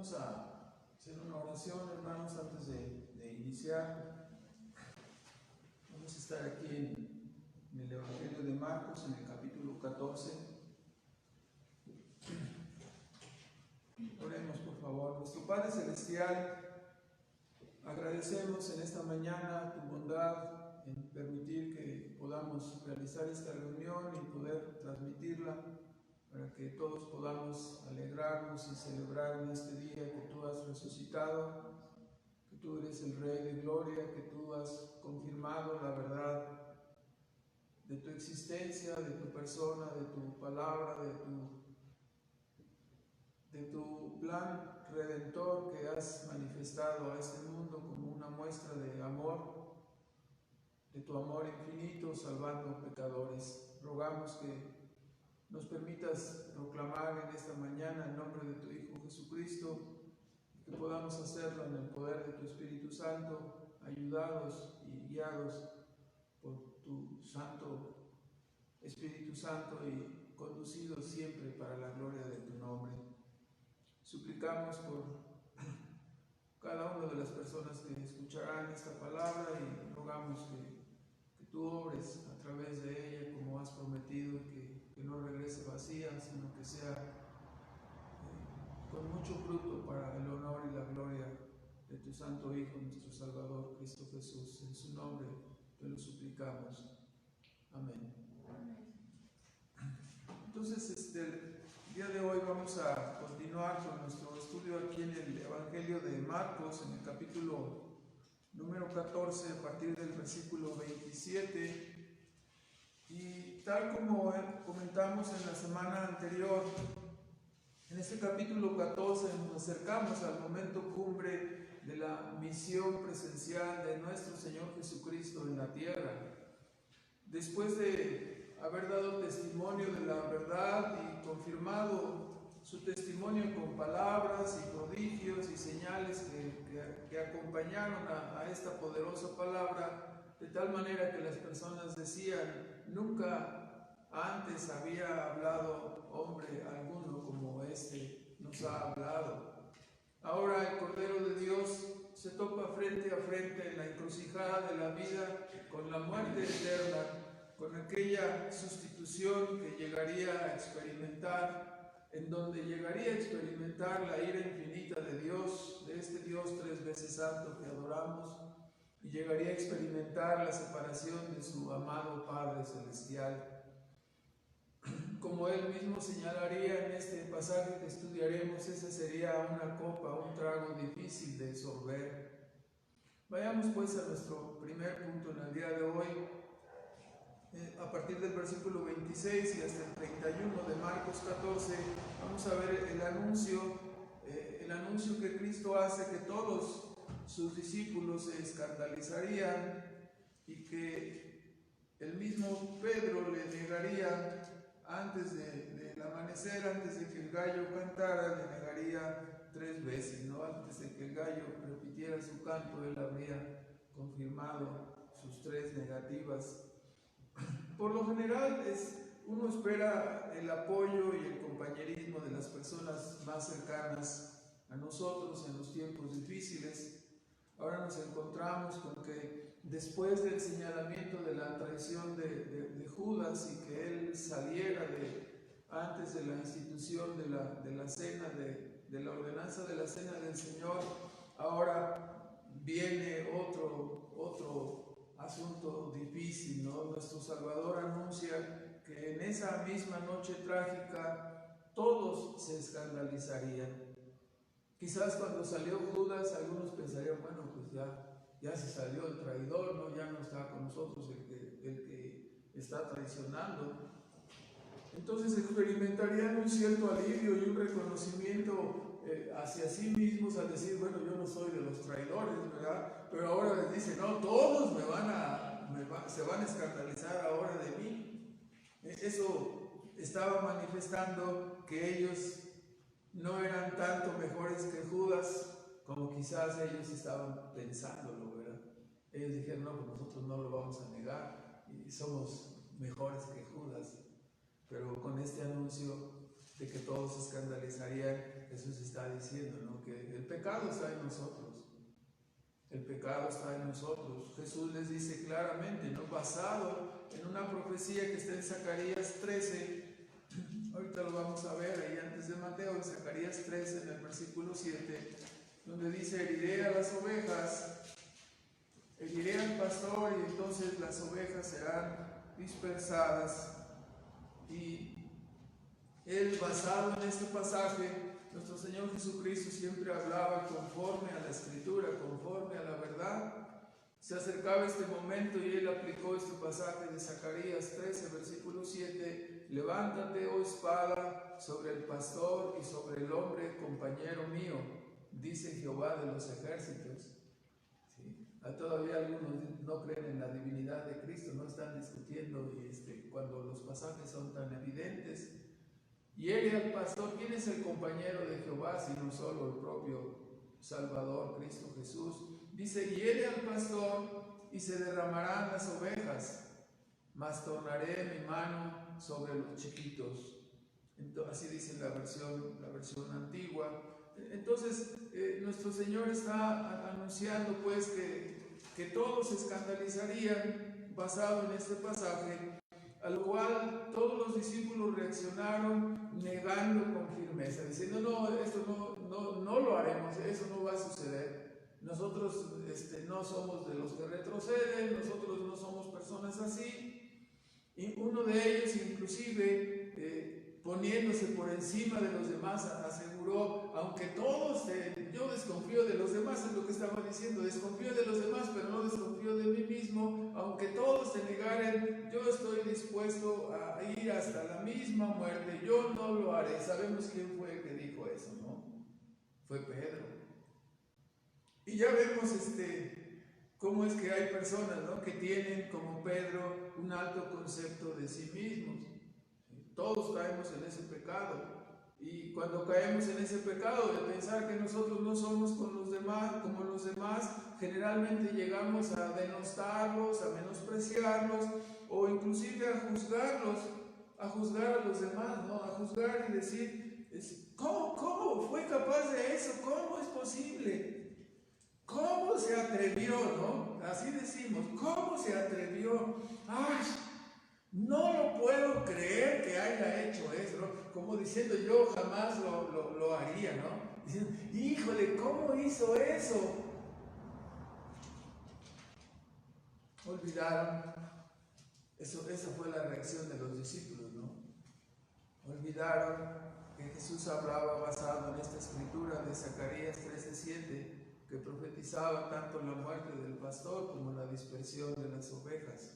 Vamos a hacer una oración, hermanos, antes de iniciar. Vamos a estar aquí en el Evangelio de Marcos, en el capítulo 14. Oremos, por favor. Nuestro Padre Celestial, agradecemos en esta mañana tu bondad en permitir que podamos realizar esta reunión y poder transmitirla, para que todos podamos alegrarnos y celebrar en este día que tú has resucitado, que tú eres el Rey de Gloria, que tú has confirmado la verdad de tu existencia, de tu persona, de tu palabra, de tu plan redentor que has manifestado a este mundo como una muestra de amor, de tu amor infinito, salvando pecadores. Rogamos que nos permitas proclamar en esta mañana el nombre de tu Hijo Jesucristo, y que podamos hacerlo en el poder de tu Espíritu Santo, ayudados y guiados por tu Santo Espíritu Santo y conducidos siempre para la gloria de tu nombre. Suplicamos por cada una de las personas que escucharán esta palabra y rogamos que tú obres a través de ella como has prometido, que no regrese vacía, sino que sea con mucho fruto para el honor y la gloria de tu Santo Hijo, nuestro Salvador, Cristo Jesús. En su nombre te lo suplicamos. Amén. Entonces, el día de hoy vamos a continuar con nuestro estudio aquí en el Evangelio de Marcos, en el capítulo número 14, a partir del versículo 27. Y tal como comentamos en la semana anterior, en este capítulo 14 nos acercamos al momento cumbre de la misión presencial de nuestro Señor Jesucristo en la tierra. Después de haber dado testimonio de la verdad y confirmado su testimonio con palabras y prodigios y señales que acompañaron a esta poderosa palabra, de tal manera que las personas decían: nunca antes había hablado hombre alguno como este nos ha hablado. Ahora el Cordero de Dios se topa frente a frente en la encrucijada de la vida con la muerte eterna, con aquella sustitución que llegaría a experimentar, en donde llegaría a experimentar la ira infinita de Dios, de este Dios tres veces santo que adoramos, y llegaría a experimentar la separación de su amado Padre Celestial. Como él mismo señalaría en este pasaje que estudiaremos, esa sería una copa, un trago difícil de sorber. Vayamos pues a nuestro primer punto en el día de hoy, a partir del versículo 26 y hasta el 31 de Marcos 14, vamos a ver el anuncio que Cristo hace, que todos sus discípulos se escandalizarían y que el mismo Pedro le negaría antes del amanecer, antes de que el gallo cantara, le negaría 3 veces, ¿no? Antes de que el gallo repitiera su canto, él habría confirmado sus 3 negativas. Por lo general, uno espera el apoyo y el compañerismo de las personas más cercanas a nosotros en los tiempos difíciles. Ahora nos encontramos con que después del señalamiento de la traición de Judas y que él saliera antes de la institución de la cena, de la ordenanza de la cena del Señor, ahora viene otro asunto difícil, ¿no? Nuestro Salvador anuncia que en esa misma noche trágica todos se escandalizarían. Quizás cuando salió Judas, algunos pensarían: bueno, pues ya se salió el traidor, ¿no? Ya no está con nosotros el que está traicionando. Entonces experimentarían un cierto alivio y un reconocimiento hacia sí mismos, al decir: bueno, yo no soy de los traidores, ¿verdad? Pero ahora les dice: no, todos se van a escandalizar ahora de mí. Eso estaba manifestando que ellos no eran tanto mejores que Judas como quizás ellos estaban pensándolo, ¿verdad? Ellos dijeron: no, pues nosotros no lo vamos a negar y somos mejores que Judas. Pero con este anuncio de que todos se escandalizarían. Jesús está diciendo, ¿no?, que el pecado está en nosotros. El pecado está en nosotros. Jesús les dice claramente, ¿no?, basado en una profecía que está en Zacarías 13. Ahorita lo vamos a ver ahí antes de Mateo, en Zacarías 13, en el versículo 7, donde dice: heriré a las ovejas, heriré al pastor, y entonces las ovejas serán dispersadas. Y él, basado en este pasaje, nuestro Señor Jesucristo siempre hablaba conforme a la Escritura, conforme a la verdad. Se acercaba este momento y él aplicó este pasaje de Zacarías 13, versículo 7: levántate, oh espada, sobre el pastor y sobre el hombre compañero mío, dice Jehová de los ejércitos. ¿Sí? Todavía algunos no creen en la divinidad de Cristo, no están discutiendo cuando los pasajes son tan evidentes. Y él al pastor, ¿quién es el compañero de Jehová sino solo el propio Salvador, Cristo Jesús? Dice: y él al pastor, y se derramarán las ovejas, mas tornaré mi mano sobre los chiquitos. Entonces, así dice la versión antigua. Entonces, nuestro Señor está anunciando pues que todos se escandalizarían basado en este pasaje, a lo cual todos los discípulos reaccionaron negando con firmeza, diciendo: no, esto no lo haremos, eso no va a suceder. Nosotros no somos de los que retroceden, nosotros no somos personas así. Y uno de ellos inclusive, poniéndose por encima de los demás, aseguró: aunque todos, yo desconfío de los demás, es lo que estaba diciendo, desconfío de los demás, pero no desconfío de mí mismo. Aunque todos te negaren, yo estoy dispuesto a ir hasta la misma muerte, yo no lo haré. Sabemos quién fue el que dijo eso, ¿no? Fue Pedro. Y ya vemos cómo es que hay personas, ¿no?, que tienen, como Pedro, un alto concepto de sí mismos. Todos caemos en ese pecado. Y cuando caemos en ese pecado de pensar que nosotros no somos como los demás, generalmente llegamos a denostarlos, a menospreciarlos, o inclusive a juzgarlos, a juzgar a los demás, ¿no? A juzgar y decir: ¿cómo fue capaz de eso? ¿Cómo es posible? ¿Cómo se atrevió, no? Así decimos: ¿cómo se atrevió? ¡Ay! No lo puedo creer que haya hecho eso, ¿no? Como diciendo: yo jamás lo haría, ¿no? Diciendo: híjole, ¿cómo hizo eso? Olvidaron, esa fue la reacción de los discípulos, ¿no? Olvidaron que Jesús hablaba basado en esta escritura de Zacarías 13:7, que profetizaba tanto la muerte del pastor como la dispersión de las ovejas.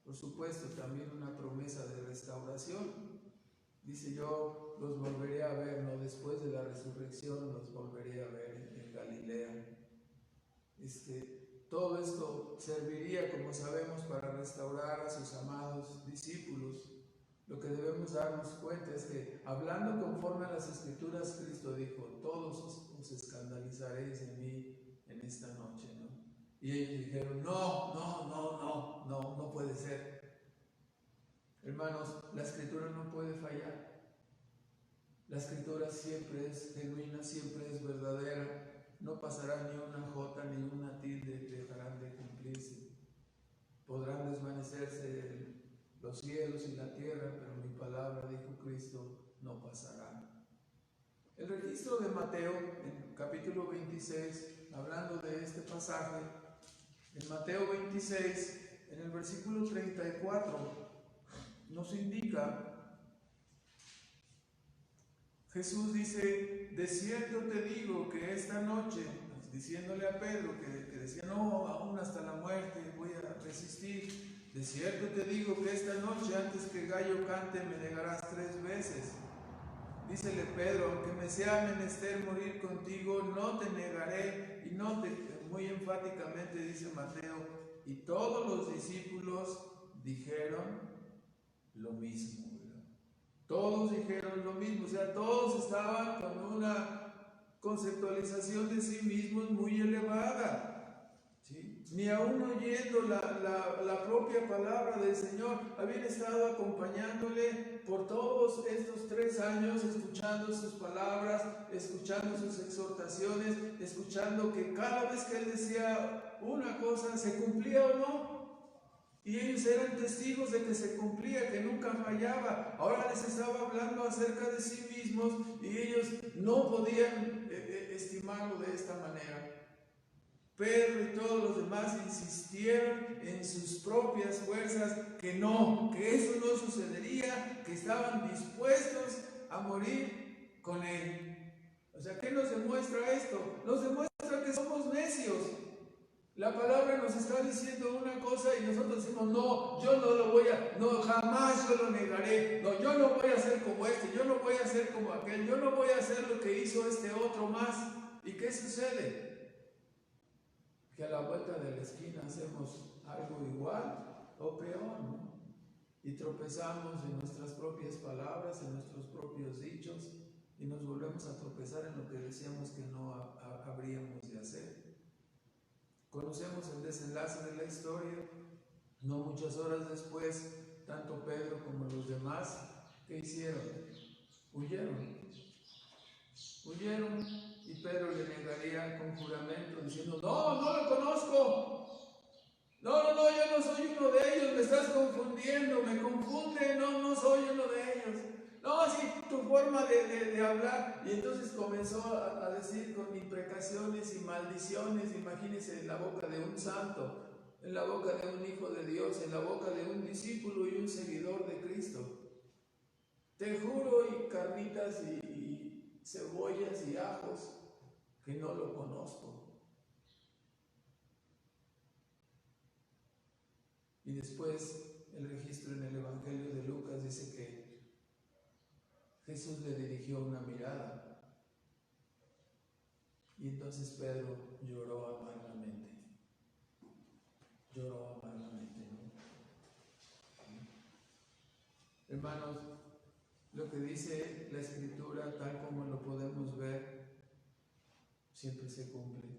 Por supuesto, también una promesa de restauración. Dice: yo los volveré a ver, no después de la resurrección, los volveré a ver en Galilea. Todo esto serviría, como sabemos, para restaurar a sus amados discípulos. Lo que debemos darnos cuenta es que, hablando conforme a las Escrituras, Cristo dijo: todos os escandalizaréis en mí en esta noche, ¿no? Y ellos dijeron: no puede ser. Hermanos, la Escritura no puede fallar. La Escritura siempre es genuina, siempre es verdadera. No pasará ni una jota ni una tilde, dejarán de cumplirse. Podrán desvanecerse los cielos y la tierra, pero mi palabra, dijo Cristo, no pasará. El registro de Mateo, en capítulo 26, hablando de este pasaje, en Mateo 26, en el versículo 34, nos indica, Jesús dice: de cierto te digo que esta noche, diciéndole a Pedro que decía: no, aún hasta la muerte voy a resistir, de cierto te digo que esta noche, antes que el gallo cante, me negarás 3 veces. Dícele Pedro: aunque me sea menester morir contigo, no te negaré. Y muy enfáticamente dice Mateo: y todos los discípulos dijeron lo mismo, ¿verdad? Todos dijeron lo mismo, o sea, todos estaban con una conceptualización de sí mismos muy elevada, ¿sí? ni aún oyendo la propia palabra del Señor. Habían estado acompañándole por todos estos 3 años, escuchando sus palabras, escuchando sus exhortaciones, escuchando que cada vez que Él decía una cosa, se cumplía o no. Y ellos eran testigos de que se cumplía, que nunca fallaba. Ahora les estaba hablando acerca de sí mismos y ellos no podían estimarlo de esta manera. Pedro y todos los demás insistieron en sus propias fuerzas que no, que eso no sucedería, que estaban dispuestos a morir con Él. O sea, ¿qué nos demuestra esto? Nos demuestra que somos necios. La palabra nos está diciendo una cosa y nosotros decimos, no, yo no lo voy a, no, jamás yo lo negaré, no, yo no voy a ser como este, yo no voy a ser como aquel, yo no voy a hacer lo que hizo este otro más. ¿Y qué sucede? Que a la vuelta de la esquina hacemos algo igual o peor, ¿no? Y tropezamos en nuestras propias palabras, en nuestros propios dichos, y nos volvemos a tropezar en lo que decíamos que no habríamos de hacer. Conocemos el desenlace de la historia. No muchas horas después, tanto Pedro como los demás, ¿qué hicieron? Huyeron. Y Pedro le negaría con juramento diciendo, no lo conozco. No, yo no soy uno de ellos, me estás confundiendo, me confunde, no soy uno de ellos. No, sí, tu forma de hablar. Y entonces comenzó a decir con imprecaciones y maldiciones, imagínense, en la boca de un santo, en la boca de un hijo de Dios, en la boca de un discípulo y un seguidor de Cristo. Te juro, y carnitas y cebollas y ajos, que no lo conozco. Y después el registro en el Evangelio de Lucas dice que Jesús le dirigió una mirada y entonces Pedro lloró amargamente, ¿no? Hermanos, lo que dice la Escritura, tal como lo podemos ver, siempre se cumple.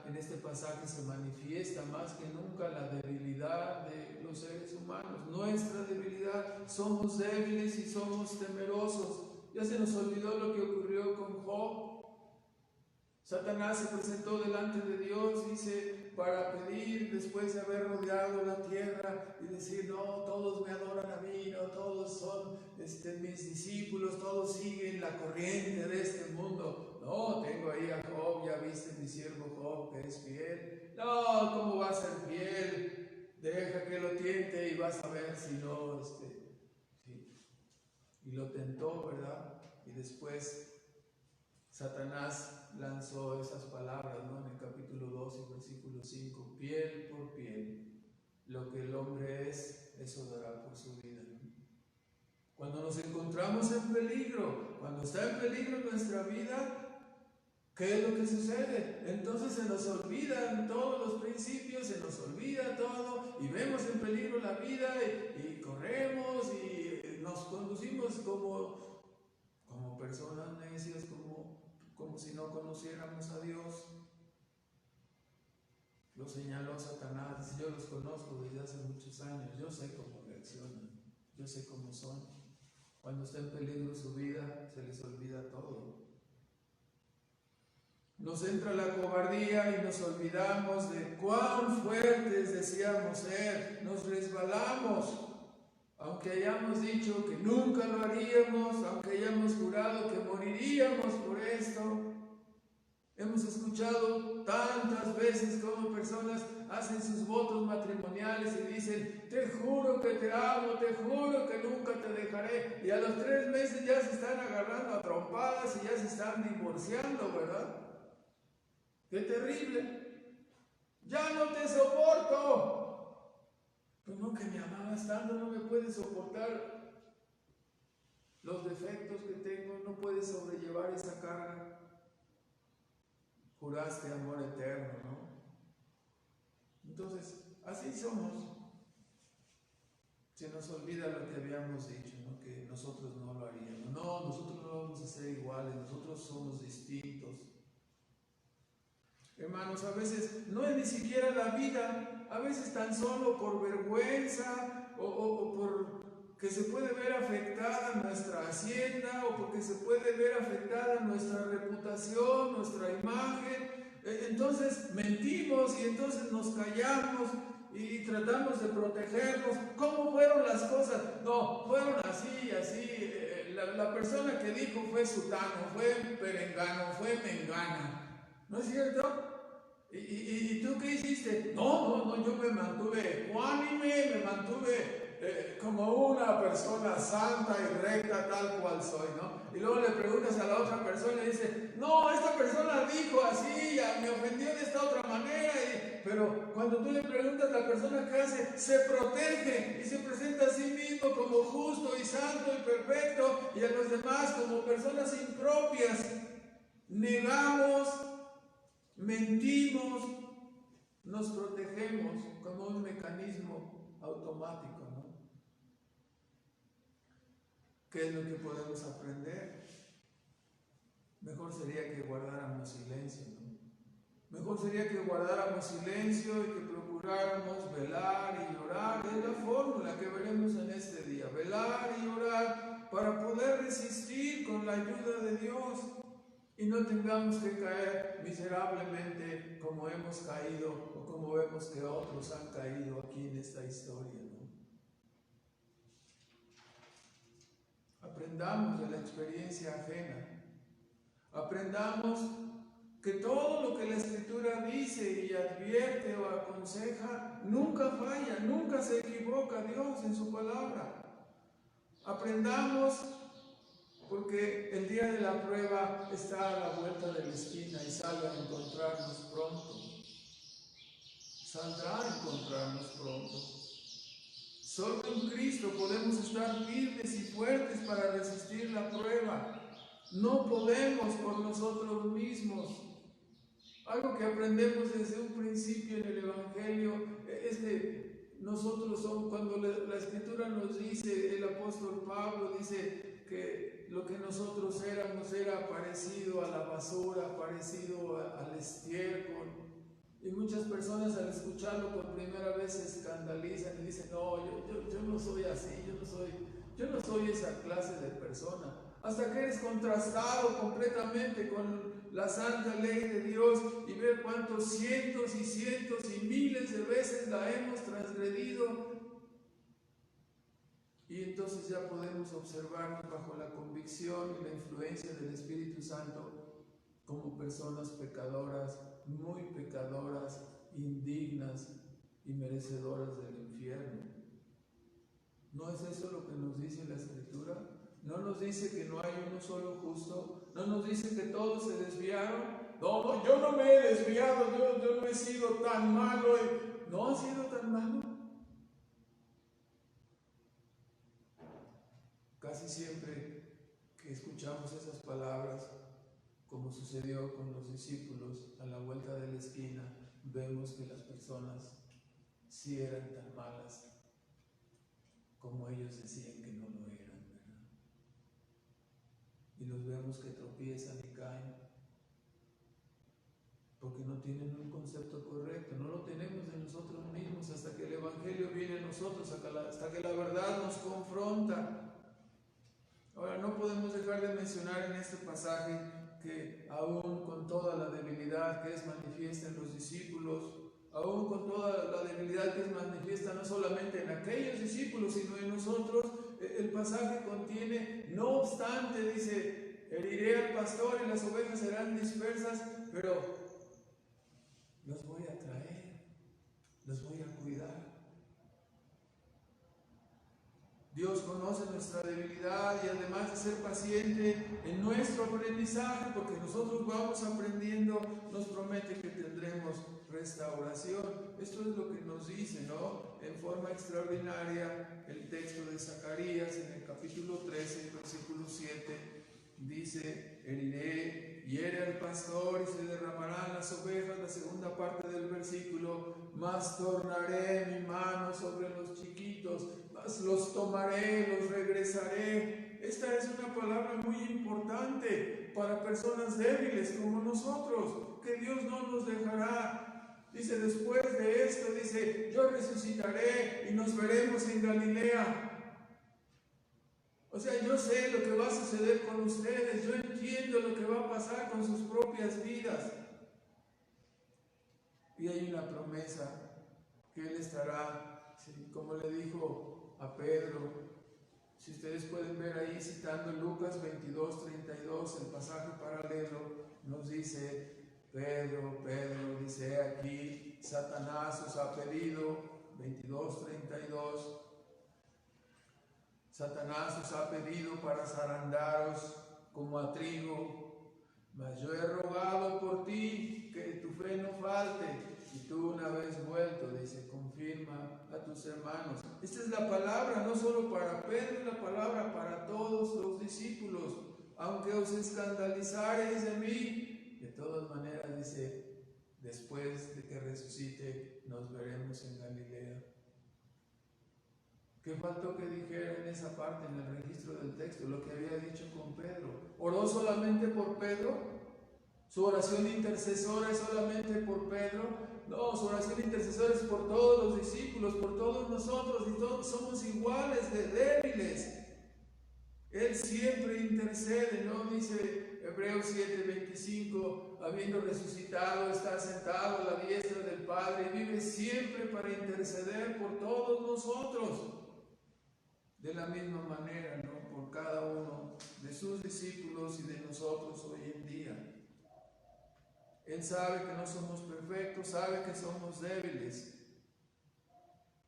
En este pasaje se manifiesta más que nunca la debilidad de los seres humanos, nuestra debilidad. Somos débiles y somos temerosos. Ya se nos olvidó lo que ocurrió con Job. Satanás se presentó delante de Dios, dice, para pedir, después de haber rodeado la tierra y decir, no, todos me adoran a mí, no, todos son mis discípulos, todos siguen la corriente de este mundo. No, tengo ahí a Job, ya viste mi siervo Job que es fiel. No, ¿cómo va a ser fiel? Deja que lo tiente y vas a ver si no, sí. Y lo tentó, ¿verdad? Y después Satanás lanzó esas palabras, ¿no? En el capítulo 2 y versículo 5, piel por piel, lo que el hombre es, eso dará por su vida, ¿no? Cuando nos encontramos en peligro, cuando está en peligro nuestra vida, ¿qué es lo que sucede? Entonces se nos olvidan todos los principios, se nos olvida todo y vemos en peligro la vida y corremos y nos conducimos como personas necias, como si no conociéramos a Dios. Lo señaló Satanás, yo los conozco desde hace muchos años, yo sé cómo reaccionan, yo sé cómo son. Cuando está en peligro su vida, se les olvida todo. Nos entra la cobardía y nos olvidamos de cuán fuertes decíamos ser, nos resbalamos. Aunque hayamos dicho que nunca lo haríamos, aunque hayamos jurado que moriríamos por esto, hemos escuchado tantas veces cómo personas hacen sus votos matrimoniales y dicen, te juro que te amo, te juro que nunca te dejaré. Y a los 3 meses ya se están agarrando a trompadas y ya se están divorciando, ¿verdad? ¡Qué terrible! ¡Ya no te soporto! Pues no, que me amabas tanto, no me puedes soportar los defectos que tengo, no puedes sobrellevar esa carga. Juraste amor eterno, ¿no? Entonces, así somos. Se nos olvida lo que habíamos dicho, ¿no? Que nosotros no lo haríamos. No, nosotros no vamos a ser iguales, nosotros somos distintos. Hermanos, a veces no es ni siquiera la vida, a veces tan solo por vergüenza o por que se puede ver afectada nuestra hacienda o porque se puede ver afectada nuestra reputación, nuestra imagen. Entonces mentimos y entonces nos callamos y tratamos de protegernos. ¿Cómo fueron las cosas? No, fueron así, así. La persona que dijo fue sutano, fue perengano, fue mengana. ¿No es cierto? ¿Y tú qué hiciste? No, yo me mantuve ecuánime, me mantuve como una persona santa y recta tal cual soy, ¿no? Y luego le preguntas a la otra persona y dice, no, esta persona dijo así, me ofendió de esta otra manera, pero cuando tú le preguntas a la persona qué hace, se protege y se presenta a sí mismo como justo y santo y perfecto y a los demás como personas impropias. Negamos, mentimos, nos protegemos como un mecanismo automático, ¿no? ¿Qué es lo que podemos aprender? Mejor sería que guardáramos silencio, ¿no? Mejor sería que guardáramos silencio y que procuráramos velar y orar. Es la fórmula que veremos en este día. Velar y orar para poder resistir con la ayuda de Dios y no tengamos que caer miserablemente como hemos caído o como vemos que otros han caído aquí en esta historia, ¿no? Aprendamos de la experiencia ajena. Aprendamos que todo lo que la Escritura dice y advierte o aconseja nunca falla, nunca se equivoca Dios en su palabra. Aprendamos porque el día de la prueba está a la vuelta de la esquina y sale a encontrarnos pronto. Saldrá a encontrarnos pronto. Solo en Cristo podemos estar firmes y fuertes para resistir la prueba. No podemos por nosotros mismos. Algo que aprendemos desde un principio en el Evangelio es que nosotros somos, cuando la Escritura nos dice, el apóstol Pablo dice que lo que nosotros éramos era parecido a la basura, parecido al estiércol. Y muchas personas al escucharlo por primera vez se escandalizan y dicen, no, yo no soy así, yo no soy esa clase de persona. Hasta que eres contrastado completamente con la santa ley de Dios y ver cuántos cientos y miles de veces la hemos transgredido. Y entonces ya podemos observarnos bajo la convicción y la influencia del Espíritu Santo como personas pecadoras, muy pecadoras, indignas y merecedoras del infierno. ¿No es eso lo que nos dice la Escritura? ¿No nos dice que no hay uno solo justo? ¿No nos dice que todos se desviaron? No, yo no me he desviado, yo no he sido tan malo. ¿No ha sido tan malo? Casi siempre que escuchamos esas palabras, como sucedió con los discípulos a la vuelta de la esquina, vemos que las personas sí eran tan malas como ellos decían que no lo eran, ¿verdad? Y los vemos que tropiezan y caen porque no tienen un concepto correcto, no lo tenemos de nosotros mismos hasta que el Evangelio viene a nosotros, hasta que la verdad nos confronta. Ahora, no podemos dejar de mencionar en este pasaje que aún con toda la debilidad que es manifiesta en los discípulos, aún con toda la debilidad que es manifiesta no solamente en aquellos discípulos, sino en nosotros, el pasaje contiene, no obstante, dice, heriré al pastor y las ovejas serán dispersas, pero los voy a traer, los voy a cuidar. Dios conoce nuestra debilidad y además de ser paciente en nuestro aprendizaje, porque nosotros vamos aprendiendo, nos promete que tendremos restauración. Esto es lo que nos dice, ¿no? En forma extraordinaria el texto de Zacarías en el capítulo 13, versículo 7. dice, heriré, hiere al pastor y se derramarán las ovejas, la segunda parte del versículo, mas tornaré mi mano sobre los chiquitos, mas los tomaré, los regresaré. Esta es una palabra muy importante para personas débiles como nosotros, que Dios no nos dejará. Dice, después de esto, dice, yo resucitaré y nos veremos en Galilea. O sea, yo sé lo que va a suceder con ustedes, yo entiendo lo que va a pasar con sus propias vidas. Y hay una promesa que Él estará, como le dijo a Pedro. Si ustedes pueden ver ahí, citando Lucas 22:32, el pasaje paralelo, nos dice, Pedro, dice aquí, Satanás os ha pedido, 22:32, Satanás os ha pedido para zarandaros como a trigo, mas yo he rogado por ti que tu fe no falte, y tú una vez vuelto, dice, confirma a tus hermanos. Esta es la palabra, no solo para Pedro, es la palabra para todos los discípulos. Aunque os escandalizareis de mí, de todas maneras, dice, después de que resucite, nos veremos en Galilea. ¿Qué faltó que dijera en esa parte, en el registro del texto, lo que había dicho con Pedro? ¿Oró solamente por Pedro? ¿Su oración intercesora es solamente por Pedro? No, su oración intercesora es por todos los discípulos, por todos nosotros, y todos somos iguales de débiles. Él siempre intercede, ¿no? Dice Hebreos 7:25, habiendo resucitado, está sentado a la diestra del Padre y vive siempre para interceder por todos nosotros. De la misma manera, ¿no? Por cada uno de sus discípulos y de nosotros hoy en día. Él sabe que no somos perfectos, sabe que somos débiles,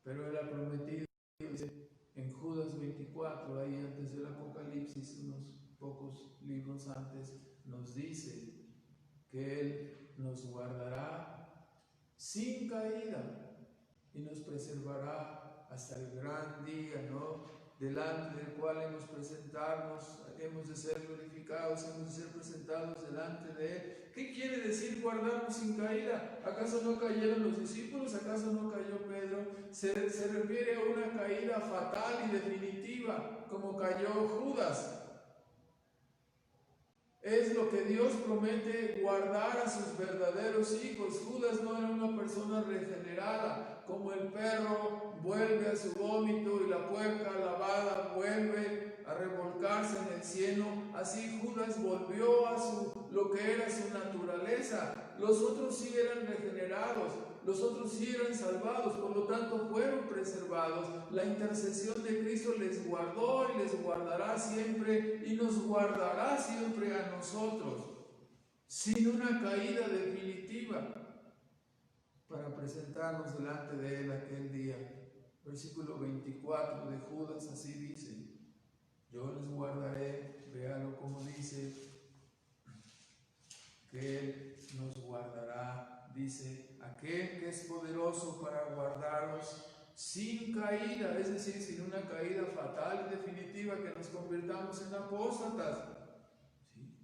pero Él ha prometido, dice, en Judas 24, ahí antes del Apocalipsis, unos pocos libros antes, nos dice que Él nos guardará sin caída y nos preservará hasta el gran día, ¿no? Delante del cual hemos de ser glorificados, hemos de ser presentados delante de Él. ¿Qué quiere decir guardarnos sin caída? ¿Acaso no cayeron los discípulos? ¿Acaso no cayó Pedro? Se refiere a una caída fatal y definitiva, como cayó Judas. Es lo que Dios promete guardar a sus verdaderos hijos. Judas no era una persona regenerada, como el perro vuelve a su vómito y la puerca lavada vuelve a revolcarse en el cieno. Así Judas volvió a lo que era su naturaleza. Los otros sí eran regenerados, los otros sí eran salvados, por lo tanto fueron preservados. La intercesión de Cristo les guardó y les guardará siempre y nos guardará siempre a nosotros, sin una caída definitiva, para presentarnos delante de Él aquel día. Versículo 24 de Judas así dice: yo les guardaré, véalo como dice, que Él nos guardará, dice, aquel que es poderoso para guardaros sin caída, es decir, sin una caída fatal y definitiva que nos convirtamos en apóstatas, ¿sí?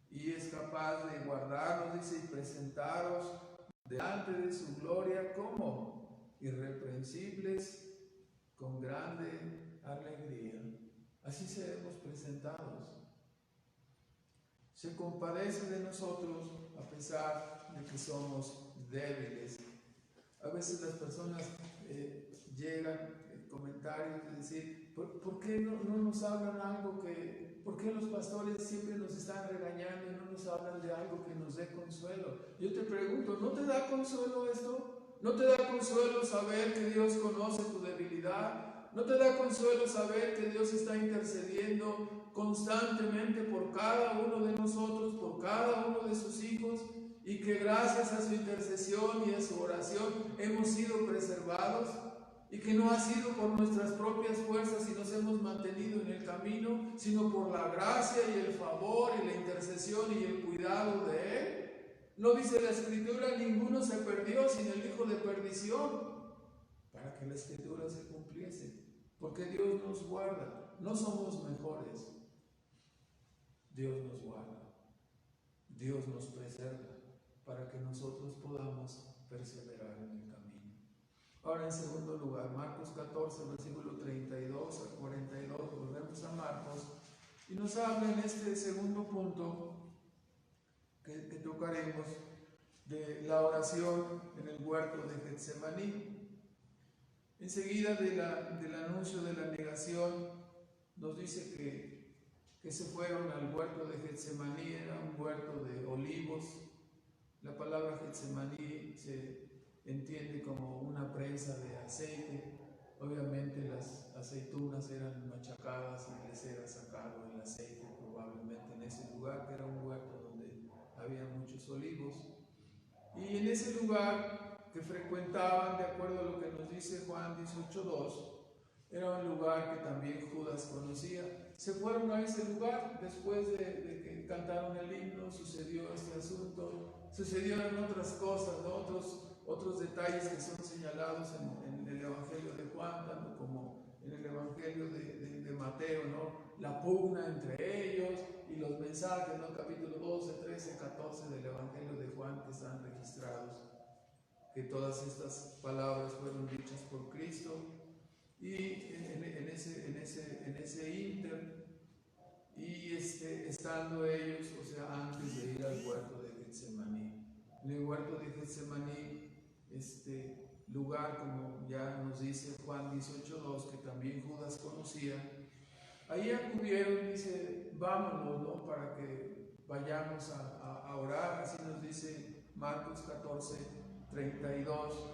Y es capaz de guardarnos, dice, y presentaros delante de su gloria como irreprensibles, con grande alegría. Así seremos presentados. Se compadece de nosotros a pesar de que somos débiles. A veces las personas llegan comentarios de decir, ¿por qué no nos hablan algo por qué los pastores siempre nos están regañando y no nos hablan de algo que nos dé consuelo? Yo te pregunto, ¿no te da consuelo esto? ¿No te da consuelo saber que Dios conoce tu debilidad? ¿No te da consuelo saber que Dios está intercediendo constantemente por cada uno de nosotros, por cada uno de sus hijos, y que gracias a su intercesión y a su oración hemos sido preservados, y que no ha sido por nuestras propias fuerzas y nos hemos mantenido en el camino, sino por la gracia y el favor y la intercesión y el cuidado de Él? ¿No dice la Escritura, ninguno se perdió sin el hijo de perdición? Para que la Escritura se cumpliese, porque Dios nos guarda, no somos mejores. Dios nos guarda, Dios nos preserva para que nosotros podamos perseverar en el camino. Ahora, en segundo lugar, Marcos 14, versículo 32 al 42, volvemos a Marcos, y nos habla en este segundo punto que tocaremos de la oración en el huerto de Getsemaní. Enseguida del anuncio de la negación, nos dice que se fueron al huerto de Getsemaní. Era un huerto de olivos. La palabra Getsemaní se entiende como una prensa de aceite. Obviamente las aceitunas eran machacadas y les era sacado el aceite probablemente en ese lugar, que era un huerto donde había muchos olivos. Y en ese lugar que frecuentaban, de acuerdo a lo que nos dice Juan 18:2, era un lugar que también Judas conocía. Se fueron a ese lugar después de que cantaron el himno, sucedió este asunto, sucedieron otras cosas, ¿no? Otros detalles que son señalados en el Evangelio de Juan, tanto como en el Evangelio de Mateo, ¿no? La pugna entre ellos y los mensajes, ¿no? Capítulo 12, 13, 14 del Evangelio de Juan, que están registrados, que todas estas palabras fueron dichas por Cristo. Y en ese ínter, y estando ellos, o sea, antes de ir al huerto de Getsemaní. En el huerto de Getsemaní, lugar, como ya nos dice Juan 18:2, que también Judas conocía, ahí acudieron, dice, vámonos, ¿no? Para que vayamos a orar. Así nos dice Marcos 14:32,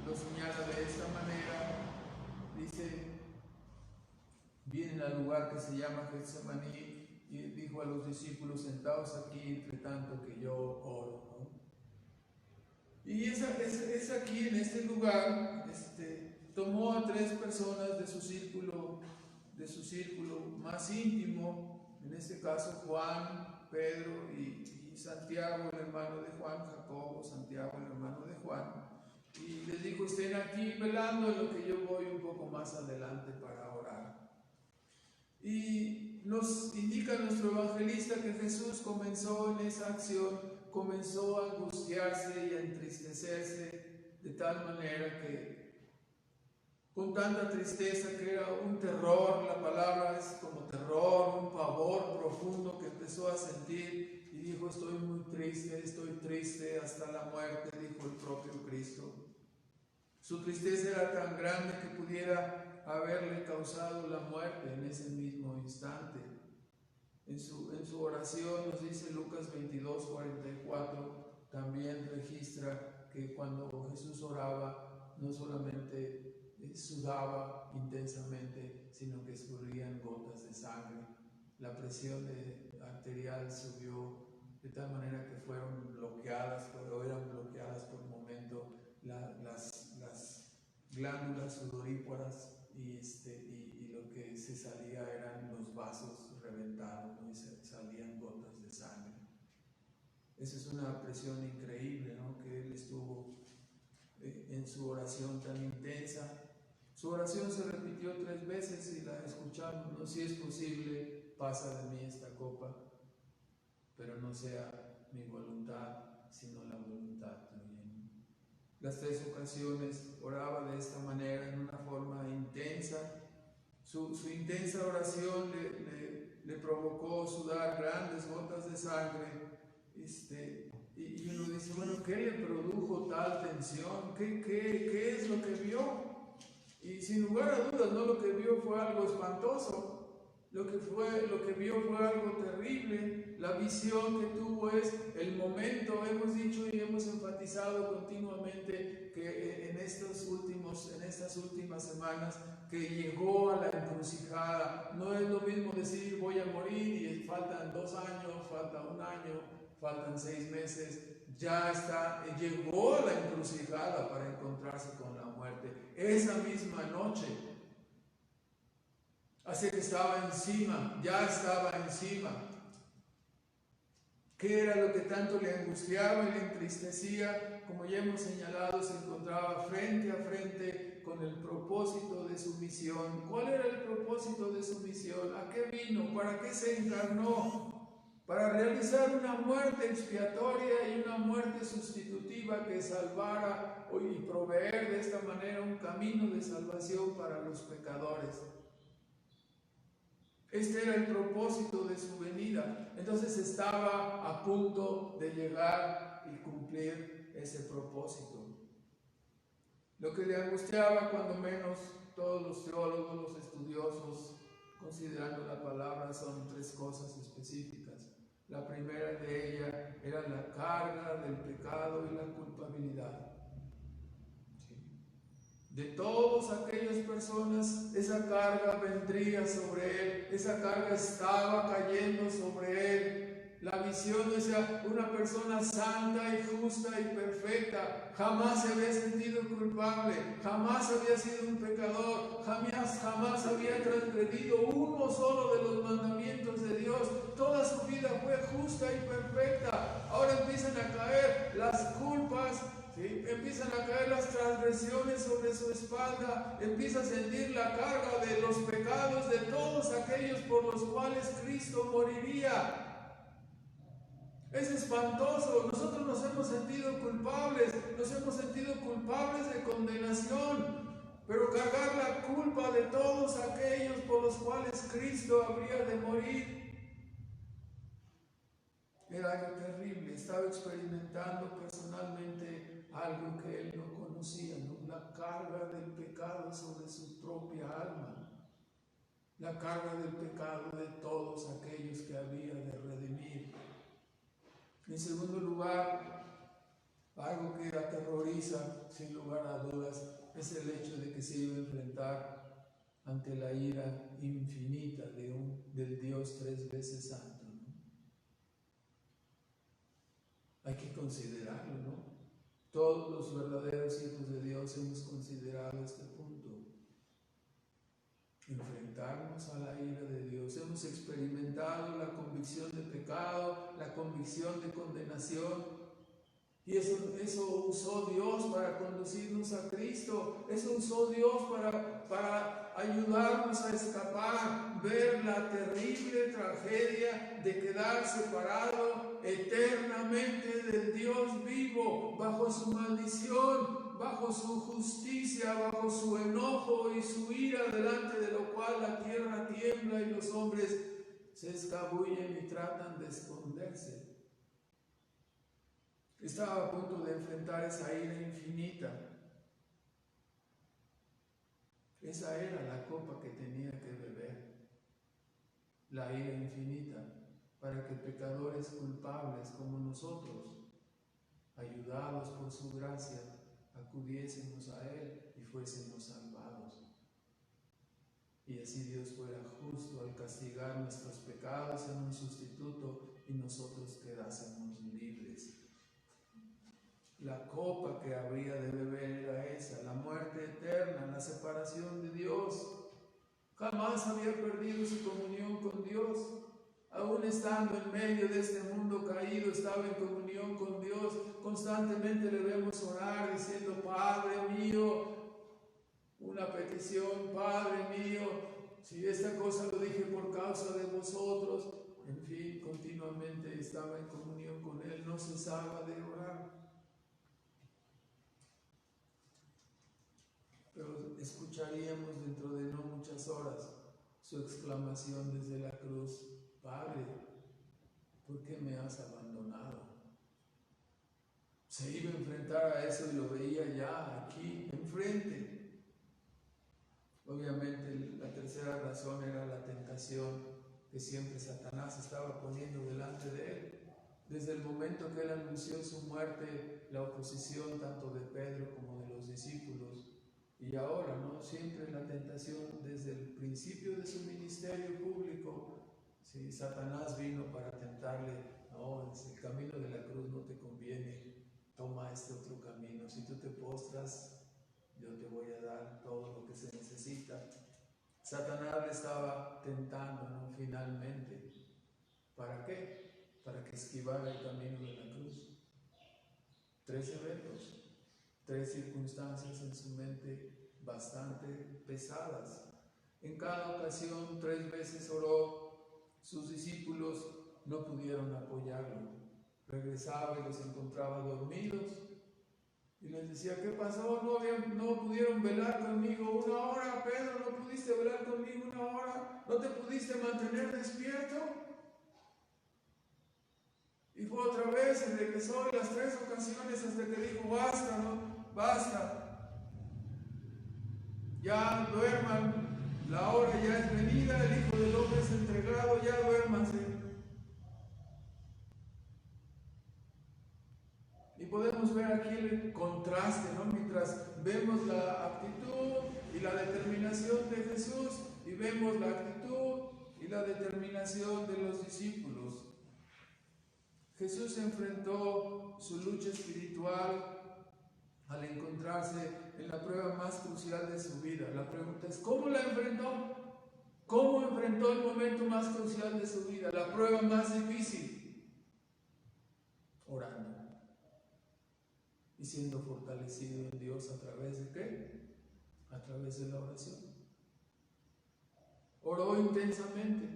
lo señala de esta manera. Dice, vienen al lugar que se llama Getsemaní y dijo a los discípulos, sentaos aquí entre tanto que yo oro, ¿no? Y es aquí, en este lugar, tomó a 3 personas de su círculo más íntimo, en este caso Juan, Pedro y Santiago, el hermano de Juan, Jacobo, Santiago, el hermano de Juan. Y les dijo, estén aquí velando, en lo que yo voy un poco más adelante para orar. Y nos indica nuestro evangelista que Jesús comenzó en esa acción, comenzó a angustiarse y a entristecerse de tal manera que, con tanta tristeza que era un terror, la palabra es como terror, un pavor profundo que empezó a sentir. Y dijo, estoy muy triste, estoy triste hasta la muerte, dijo el propio Cristo. Su tristeza era tan grande que pudiera haberle causado la muerte en ese mismo instante. En su oración, nos dice Lucas 22:44, también registra que cuando Jesús oraba, no solamente sudaba intensamente, sino que escurrían gotas de sangre. La presión arterial subió de tal manera que fueron bloqueadas, pero eran bloqueadas por un momento las glándulas sudoríparas y lo que se salía eran los vasos reventados, ¿no? Y salían gotas de sangre. Esa es una presión increíble, ¿no? Que él estuvo en su oración tan intensa. Su oración se repitió 3 veces y la escuchamos, ¿no? Si es posible, pasa de mí esta copa, pero no sea mi voluntad, sino la voluntad tuya. Las 3 ocasiones oraba de esta manera, en una forma intensa. Su intensa oración le provocó sudar grandes gotas de sangre. Y uno dice, bueno, ¿qué le produjo tal tensión? ¿Qué es lo que vio? Y sin lugar a dudas, no, lo que vio fue algo espantoso. Lo que vio fue algo terrible. La visión que tuvo es el momento. Hemos dicho y hemos enfatizado continuamente que en estas últimas semanas que llegó a la encrucijada. No es lo mismo decir voy a morir y faltan 2 años, falta 1 año, faltan 6 meses. Llegó a la encrucijada para encontrarse con la muerte. Esa misma noche. Así que estaba encima, ya estaba encima. ¿Qué era lo que tanto le angustiaba y le entristecía? Como ya hemos señalado, se encontraba frente a frente con el propósito de su misión. ¿Cuál era el propósito de su misión? ¿A qué vino? ¿Para qué se encarnó? para realizar una muerte expiatoria y una muerte sustitutiva que salvara y proveer de esta manera un camino de salvación para los pecadores. Este era el propósito de su venida. Entonces estaba a punto de llegar y cumplir ese propósito. Lo que le angustiaba, cuando menos todos los teólogos, los estudiosos, considerando la palabra, son tres cosas específicas. La primera de ellas era la carga del pecado y la culpabilidad. De todas aquellas personas, esa carga vendría sobre él, esa carga estaba cayendo sobre él. La visión decía, una persona santa y justa y perfecta, jamás se había sentido culpable, jamás había sido un pecador, jamás había transgredido uno solo de los mandamientos de Dios. Toda su vida fue justa y perfecta. Ahora empiezan a caer las culpas, ¿sí? Empiezan a caer las transgresiones sobre su espalda, empieza a sentir la carga de los pecados de todos aquellos por los cuales Cristo moriría. Es espantoso. Nosotros nos hemos sentido culpables, de condenación, pero cargar la culpa de todos aquellos por los cuales Cristo habría de morir era algo terrible. Estaba experimentando personalmente algo que él no conocía, ¿no? La carga del pecado sobre su propia alma, la carga del pecado de todos aquellos que había de redimir. En segundo lugar, algo que aterroriza sin lugar a dudas es el hecho de que se iba a enfrentar ante la ira infinita del Dios tres veces santo, ¿no? Hay que considerarlo, ¿no? Todos los verdaderos hijos de Dios hemos considerado este punto. Enfrentarnos a la ira de Dios. Hemos experimentado la convicción de pecado, la convicción de condenación, y eso usó Dios para conducirnos a Cristo. Eso usó Dios para ayudarnos a escapar, ver la terrible tragedia de quedar separado eternamente del Dios vivo, bajo su maldición, bajo su justicia, bajo su enojo y su ira, delante de lo cual la tierra tiembla y los hombres se escabullen y tratan de esconderse. Estaba a punto de enfrentar esa ira infinita. Esa era la copa que tenía que beber, la ira infinita, para que pecadores culpables como nosotros, ayudados por su gracia, acudiésemos a Él y fuésemos salvados. Y así Dios fuera justo al castigar nuestros pecados en un sustituto y nosotros quedásemos libres. La copa que habría de beber era esa, la muerte eterna, la separación de Dios. Jamás había perdido su comunión con Dios. Aún estando en medio de este mundo caído, estaba en comunión con Dios. Constantemente le vemos orar diciendo, Padre mío, una petición, Padre mío, si esta cosa lo dije por causa de vosotros. En fin, continuamente estaba en comunión con Él, no cesaba de orar. Pero escucharíamos dentro de no muchas horas su exclamación desde la cruz, Padre, ¿por qué me has abandonado? Se iba a enfrentar a eso y lo veía ya aquí, enfrente. Obviamente la tercera razón era la tentación que siempre Satanás estaba poniendo delante de él. Desde el momento que él anunció su muerte, la oposición tanto de Pedro como de los discípulos. Y ahora, ¿no? Siempre la tentación desde el principio de su ministerio público. Sí, Satanás vino para tentarle, no, el camino de la cruz no te conviene, toma este otro camino. Si tú te postras, yo te voy a dar todo lo que se necesita. Satanás le estaba tentando, ¿no? Finalmente. ¿Para qué? Para que esquivara el camino de la cruz. 3 eventos. 3 circunstancias en su mente bastante pesadas. En cada ocasión 3 veces oró. Sus discípulos no pudieron apoyarlo. Regresaba y los encontraba dormidos y les decía: ¿qué pasó? No pudieron velar conmigo 1 hora, Pedro, no pudiste velar conmigo 1 hora, no te pudiste mantener despierto. Y fue otra vez y regresó en las 3 ocasiones hasta que dijo: basta, ¿no? Basta. Ya duerman, la hora ya es venida, el Hijo del Hombre es entregado, ya duérmanse. Y podemos ver aquí el contraste, ¿no? Mientras vemos la actitud y la determinación de Jesús y vemos la actitud y la determinación de los discípulos. Jesús enfrentó su lucha espiritual al encontrarse en la prueba más crucial de su vida. La pregunta es: ¿cómo la enfrentó? ¿Cómo enfrentó el momento más crucial de su vida? La prueba más difícil. Orando. Y siendo fortalecido en Dios a través de ¿qué? A través de la oración. Oró intensamente.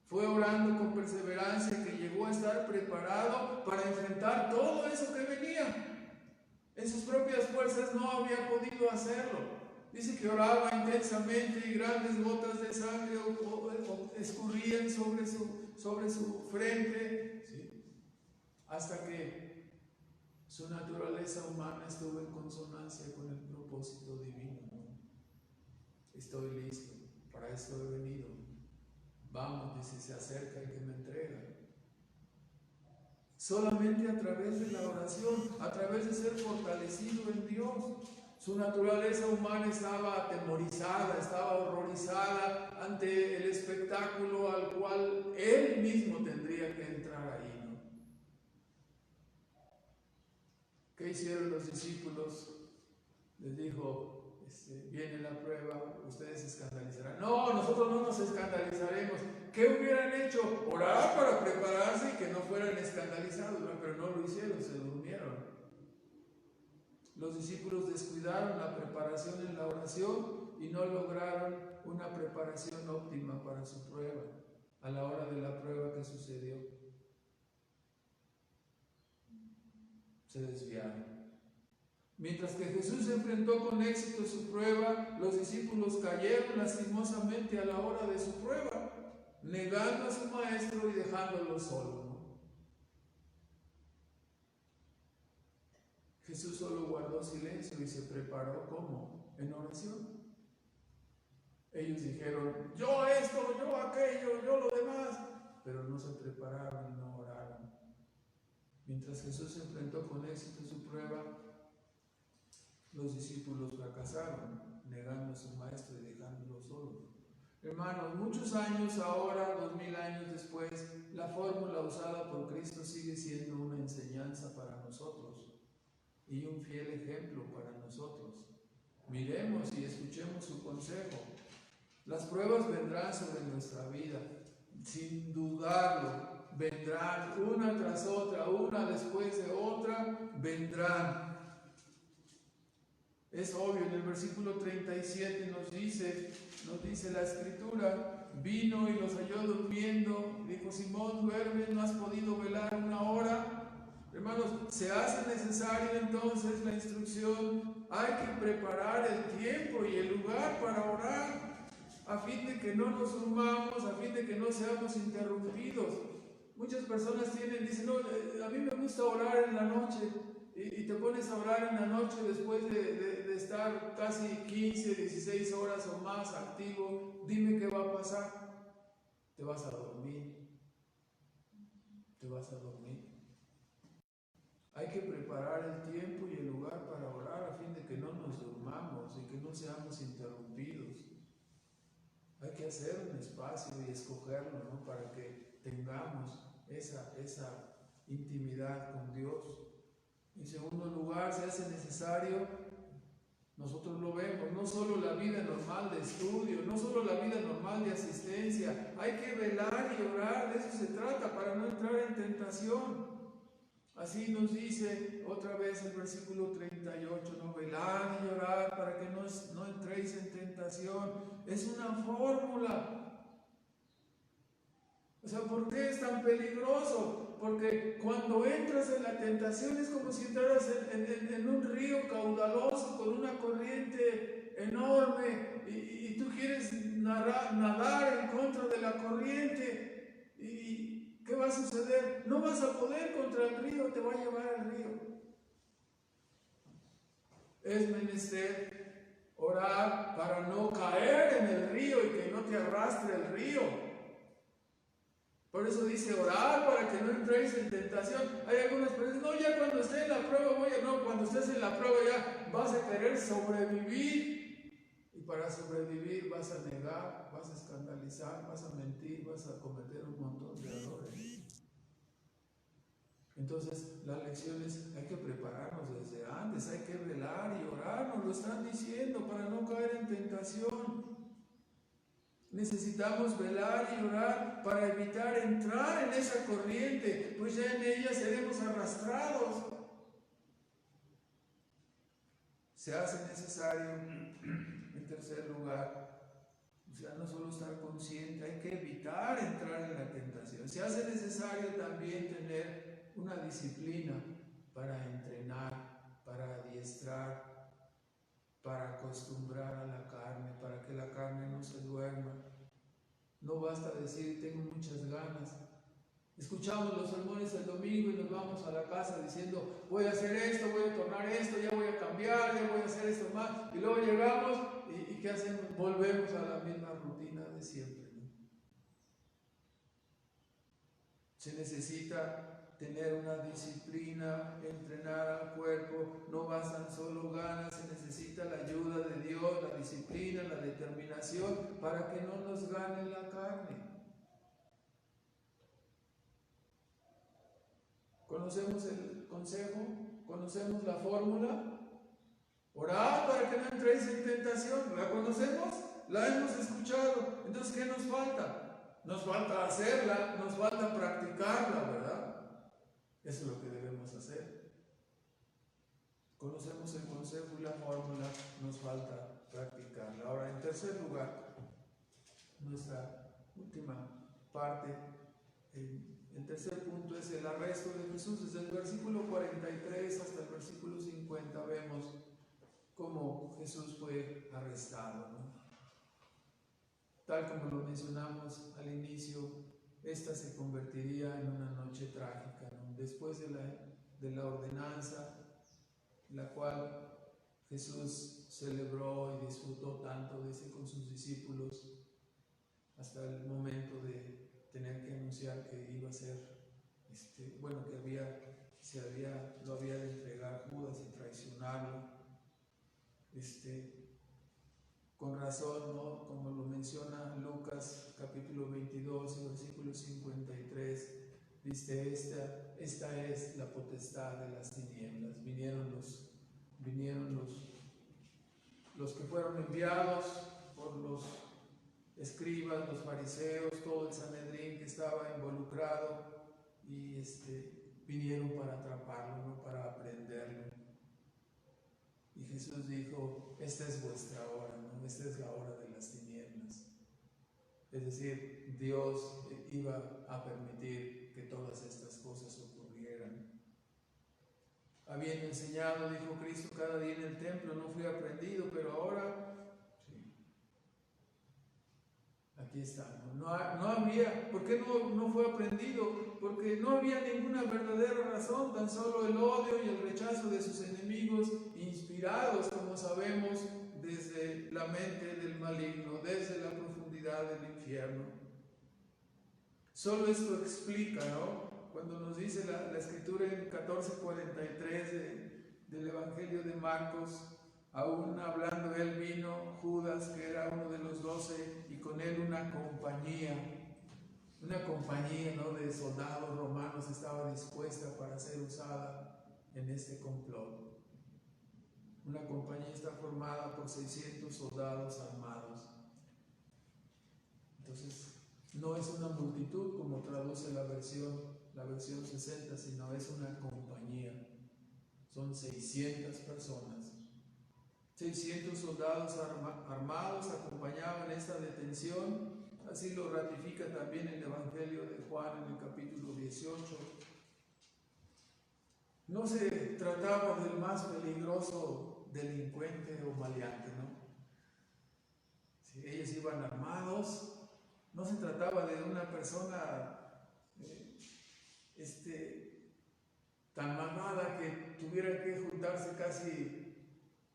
Fue orando con perseverancia que llegó a estar preparado para enfrentar todo eso que venía. En sus propias fuerzas no había podido hacerlo. Dice que oraba intensamente y grandes gotas de sangre escurrían sobre su frente, ¿sí? Hasta que su naturaleza humana estuvo en consonancia con el propósito divino. Estoy listo, para esto he venido. Vamos, dice, se acerca el que me entrega. Solamente a través de la oración, a través de ser fortalecido en Dios. Su naturaleza humana estaba atemorizada, estaba horrorizada ante el espectáculo al cual él mismo tendría que entrar ahí, ¿no? ¿Qué hicieron los discípulos? Les dijo: viene la prueba, ustedes se escandalizarán. No, nosotros no nos escandalizaremos. ¿Qué hubieran hecho? Orar para prepararse y que no fueran escandalizados, ¿no? Pero no lo hicieron, se durmieron. Los discípulos descuidaron la preparación en la oración y no lograron una preparación óptima para su prueba, a la hora de la prueba que sucedió. Se desviaron. Mientras que Jesús enfrentó con éxito su prueba, los discípulos cayeron lastimosamente a la hora de su prueba, negando a su maestro y dejándolo solo, ¿no? Jesús solo guardó silencio y se preparó, ¿cómo? En oración. Ellos dijeron: yo esto, yo aquello, yo lo demás, pero no se prepararon y no oraron. Mientras Jesús enfrentó con éxito su prueba, los discípulos fracasaron, negando a su maestro y dejándolo solo. Hermanos, muchos años ahora, 2000 años después, la fórmula usada por Cristo sigue siendo una enseñanza para nosotros y un fiel ejemplo para nosotros. Miremos y escuchemos su consejo. Las pruebas vendrán sobre nuestra vida, sin dudarlo, vendrán una tras otra, una después de otra, vendrán. Es obvio, en el versículo 37 nos dice la Escritura: vino y los halló durmiendo, dijo: Simón, duermes, no has podido velar 1 hora. Hermanos, se hace necesario entonces la instrucción. Hay que preparar el tiempo y el lugar para orar, a fin de que no nos durmamos, a fin de que no seamos interrumpidos. Muchas personas dicen: no, a mí me gusta orar en la noche. Y te pones a orar en la noche después de estar casi 15, 16 horas o más activo. Dime qué va a pasar. Te vas a dormir. Te vas a dormir. Hay que preparar el tiempo y el lugar para orar a fin de que no nos durmamos y que no seamos interrumpidos. Hay que hacer un espacio y escogerlo, ¿no? Para que tengamos esa intimidad con Dios. En segundo lugar, se hace necesario, nosotros lo vemos, no solo la vida normal de estudio, no solo la vida normal de asistencia, hay que velar y orar, de eso se trata, para no entrar en tentación. Así nos dice otra vez el versículo 38, no, velad y orad para que no entréis en tentación. Es una fórmula. O sea, ¿por qué es tan peligroso? Porque cuando entras en la tentación es como si entraras en un río caudaloso con una corriente enorme y tú quieres nadar en contra de la corriente. ¿Y qué va a suceder? No vas a poder contra el río, te va a llevar al río. Es menester orar para no caer en el río y que no te arrastre el río. Por eso dice orar para que no entréis en tentación. Hay algunas personas, no, ya cuando esté en la prueba no, cuando estés en la prueba ya vas a querer sobrevivir. Y para sobrevivir vas a negar, vas a escandalizar, vas a mentir, vas a cometer un montón de errores. Entonces, las lecciones hay que prepararnos desde antes, hay que velar y orar, nos lo están diciendo, para no caer en tentación. Necesitamos velar y orar para evitar entrar en esa corriente, pues ya en ella seremos arrastrados. Se hace necesario, en tercer lugar, o sea, no solo estar consciente, hay que evitar entrar en la tentación. Se hace necesario también tener una disciplina para entrenar, para adiestrar, para acostumbrar a la carne, para que la carne no se duerma. No basta decir, tengo muchas ganas. Escuchamos los sermones el domingo y nos vamos a la casa diciendo, voy a hacer esto, voy a tornar esto, ya voy a cambiar, ya voy a hacer esto más. Y luego llegamos y ¿qué hacemos? Volvemos a la misma rutina de siempre, ¿no? Se necesita tener una disciplina, entrenar al cuerpo, no bastan solo ganas, se necesita la ayuda de Dios, la disciplina, la determinación, para que no nos gane la carne. ¿Conocemos el consejo? ¿Conocemos la fórmula? Orad para que no entréis en tentación. ¿La conocemos? La hemos escuchado. Entonces, ¿qué nos falta? Nos falta hacerla, nos falta practicarla, ¿verdad? Eso es lo que debemos hacer. Conocemos el consejo y la fórmula, nos falta practicarla. Ahora, en tercer lugar, nuestra última parte, el tercer punto es el arresto de Jesús. Desde el versículo 43 hasta el versículo 50 vemos cómo Jesús fue arrestado, ¿no? Tal como lo mencionamos al inicio, esta se convertiría en una noche trágica, ¿no? Después de la ordenanza, la cual Jesús celebró y disfrutó tanto, dice, con sus discípulos, hasta el momento de tener que anunciar que iba a ser, que lo había de entregar Judas y traicionarlo. Con razón, ¿no? Como lo menciona Lucas capítulo 22, versículo 53, dice, esta es la potestad de las tinieblas. Vinieron los que fueron enviados por los escribas, los fariseos, todo el Sanedrín que estaba involucrado, y vinieron para atraparlo, ¿no? Para aprenderlo. Y Jesús dijo, esta es vuestra hora, ¿no? Esta es la hora de las tinieblas. Es decir, Dios iba a permitir que todas estas cosas ocurrieran. Habiendo enseñado, dijo Cristo, cada día en el templo, no fui aprendido, pero ahora, sí, aquí está. No había, ¿por qué no fue aprendido? Porque no había ninguna verdadera razón, tan solo el odio y el rechazo de sus enemigos, inspirados, como sabemos, desde la mente del maligno, desde la profundidad del infierno. Solo esto explica, ¿no? Cuando nos dice la escritura en 14:43 del Evangelio de Marcos, aún hablando él, vino Judas, que era uno de los 12, y con él una compañía, ¿no?, de soldados romanos estaba dispuesta para ser usada en este complot. Una compañía está formada por 600 soldados armados. Entonces, no es una multitud como traduce la versión 60, sino es una compañía. Son 600 personas. 600 soldados armados acompañaban esta detención así lo ratifica también el Evangelio de Juan en el capítulo 18. No se trataba del más peligroso delincuente o maleante, ¿no? Si ellos iban armados, no se trataba de una persona tan malvada que tuviera que juntarse casi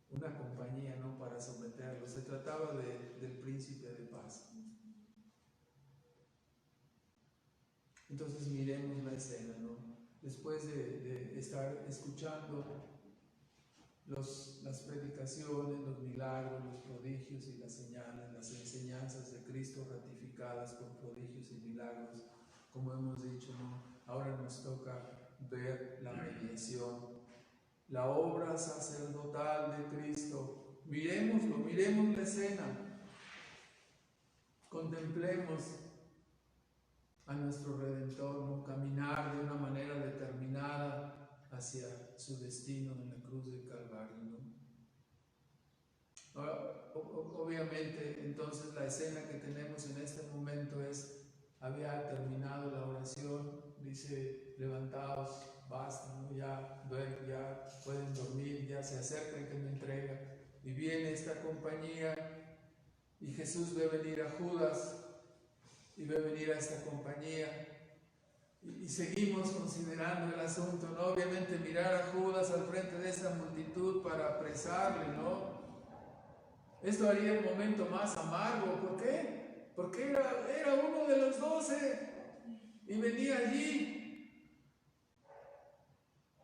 una compañía, ¿no?, para someterlo. Se trataba del príncipe de paz. Entonces miremos la escena, ¿no? Después de estar escuchando las predicaciones, los milagros, los prodigios y las señales, las enseñanzas de Cristo ratificadas con prodigios y milagros, como hemos dicho, ¿no? Ahora nos toca ver la mediación, la obra sacerdotal de Cristo. Miremoslo, miremos la escena, contemplemos a nuestro Redentor, ¿no?, caminar de una manera determinada hacia su destino en la cruz del Calvario, ¿no? Ahora, obviamente, entonces la escena que tenemos en este momento es: había terminado la oración, dice, levantaos, basta, ¿no? Ya pueden dormir, ya se acerca el que me entrega. Y viene esta compañía y Jesús ve venir a Judas y ve venir a esta compañía. Y seguimos considerando el asunto, ¿no? Obviamente mirar a Judas al frente de esta multitud para apresarle, ¿no? Esto haría el momento más amargo. ¿Por qué? Porque era uno de los 12 y venía allí.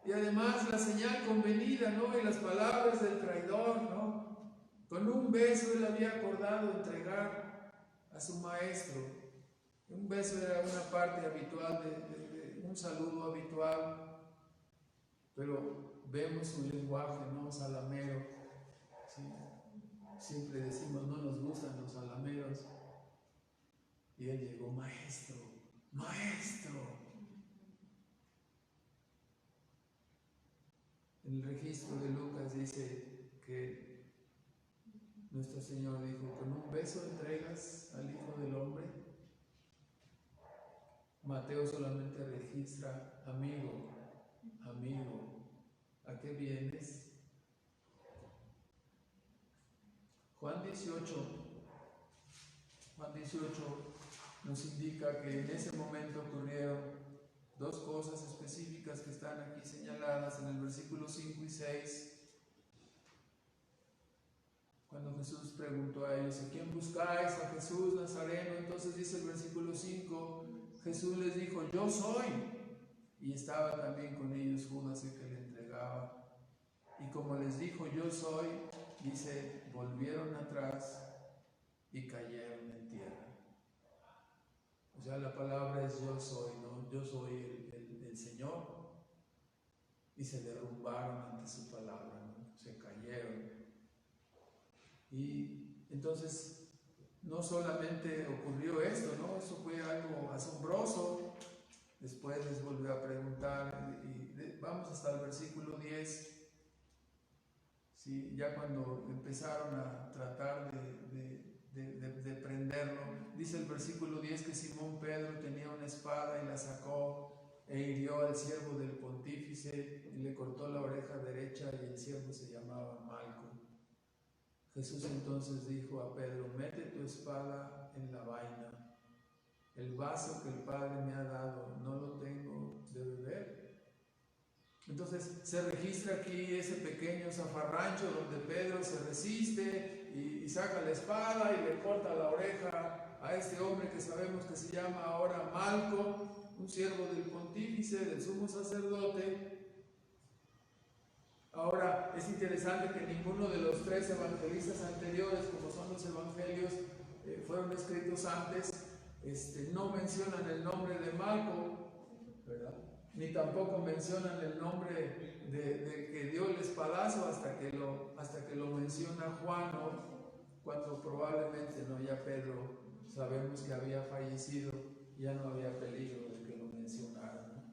Y además la señal convenida, ¿no?, y las palabras del traidor, ¿no? Con un beso él había acordado entregar a su maestro. Un beso era una parte habitual, de un saludo habitual, pero vemos un lenguaje, ¿no?, salamero. ¿Sí? Siempre decimos, no nos gustan los salameros. Y él llegó: maestro, maestro. En el registro de Lucas dice que nuestro Señor dijo: ¿con un beso entregas al Hijo del Hombre? Mateo solamente registra: amigo, amigo, ¿a qué vienes? Juan 18 nos indica que en ese momento ocurrieron dos cosas específicas que están aquí señaladas en el versículo 5 y 6. Cuando Jesús preguntó a ellos: ¿a quién buscáis? A Jesús Nazareno. Entonces dice el versículo 5, Jesús les dijo: yo soy. Y estaba también con ellos Judas, el que le entregaba. Y como les dijo: yo soy, dice, volvieron atrás y cayeron en tierra. O sea, la palabra es yo soy, ¿no? Yo soy el Señor. Y se derrumbaron ante su palabra, ¿no? Se cayeron. Y entonces no solamente ocurrió esto, ¿no? Eso fue algo asombroso. Después les volvió a preguntar, y vamos hasta el versículo 10. ¿Sí? Ya cuando empezaron a tratar de prenderlo, dice el versículo 10 que Simón Pedro tenía una espada y la sacó e hirió al siervo del pontífice y le cortó la oreja derecha, y el siervo se llamaba Malco. Jesús entonces dijo a Pedro: mete tu espada en la vaina. El vaso que el Padre me ha dado, ¿no lo tengo de beber? Entonces se registra aquí ese pequeño zafarrancho donde Pedro se resiste y saca la espada y le corta la oreja a este hombre que sabemos que se llama ahora Malco, un siervo del pontífice, del sumo sacerdote. Ahora, es interesante que ninguno de los tres evangelistas anteriores, como son los evangelios, fueron escritos antes, no mencionan el nombre de Malco, ¿verdad? Ni tampoco mencionan el nombre de que dio el espadazo hasta que lo menciona Juan, ¿no? Cuando probablemente, ¿no?, ya Pedro sabemos que había fallecido, ya no había peligro de que lo mencionara, ¿no?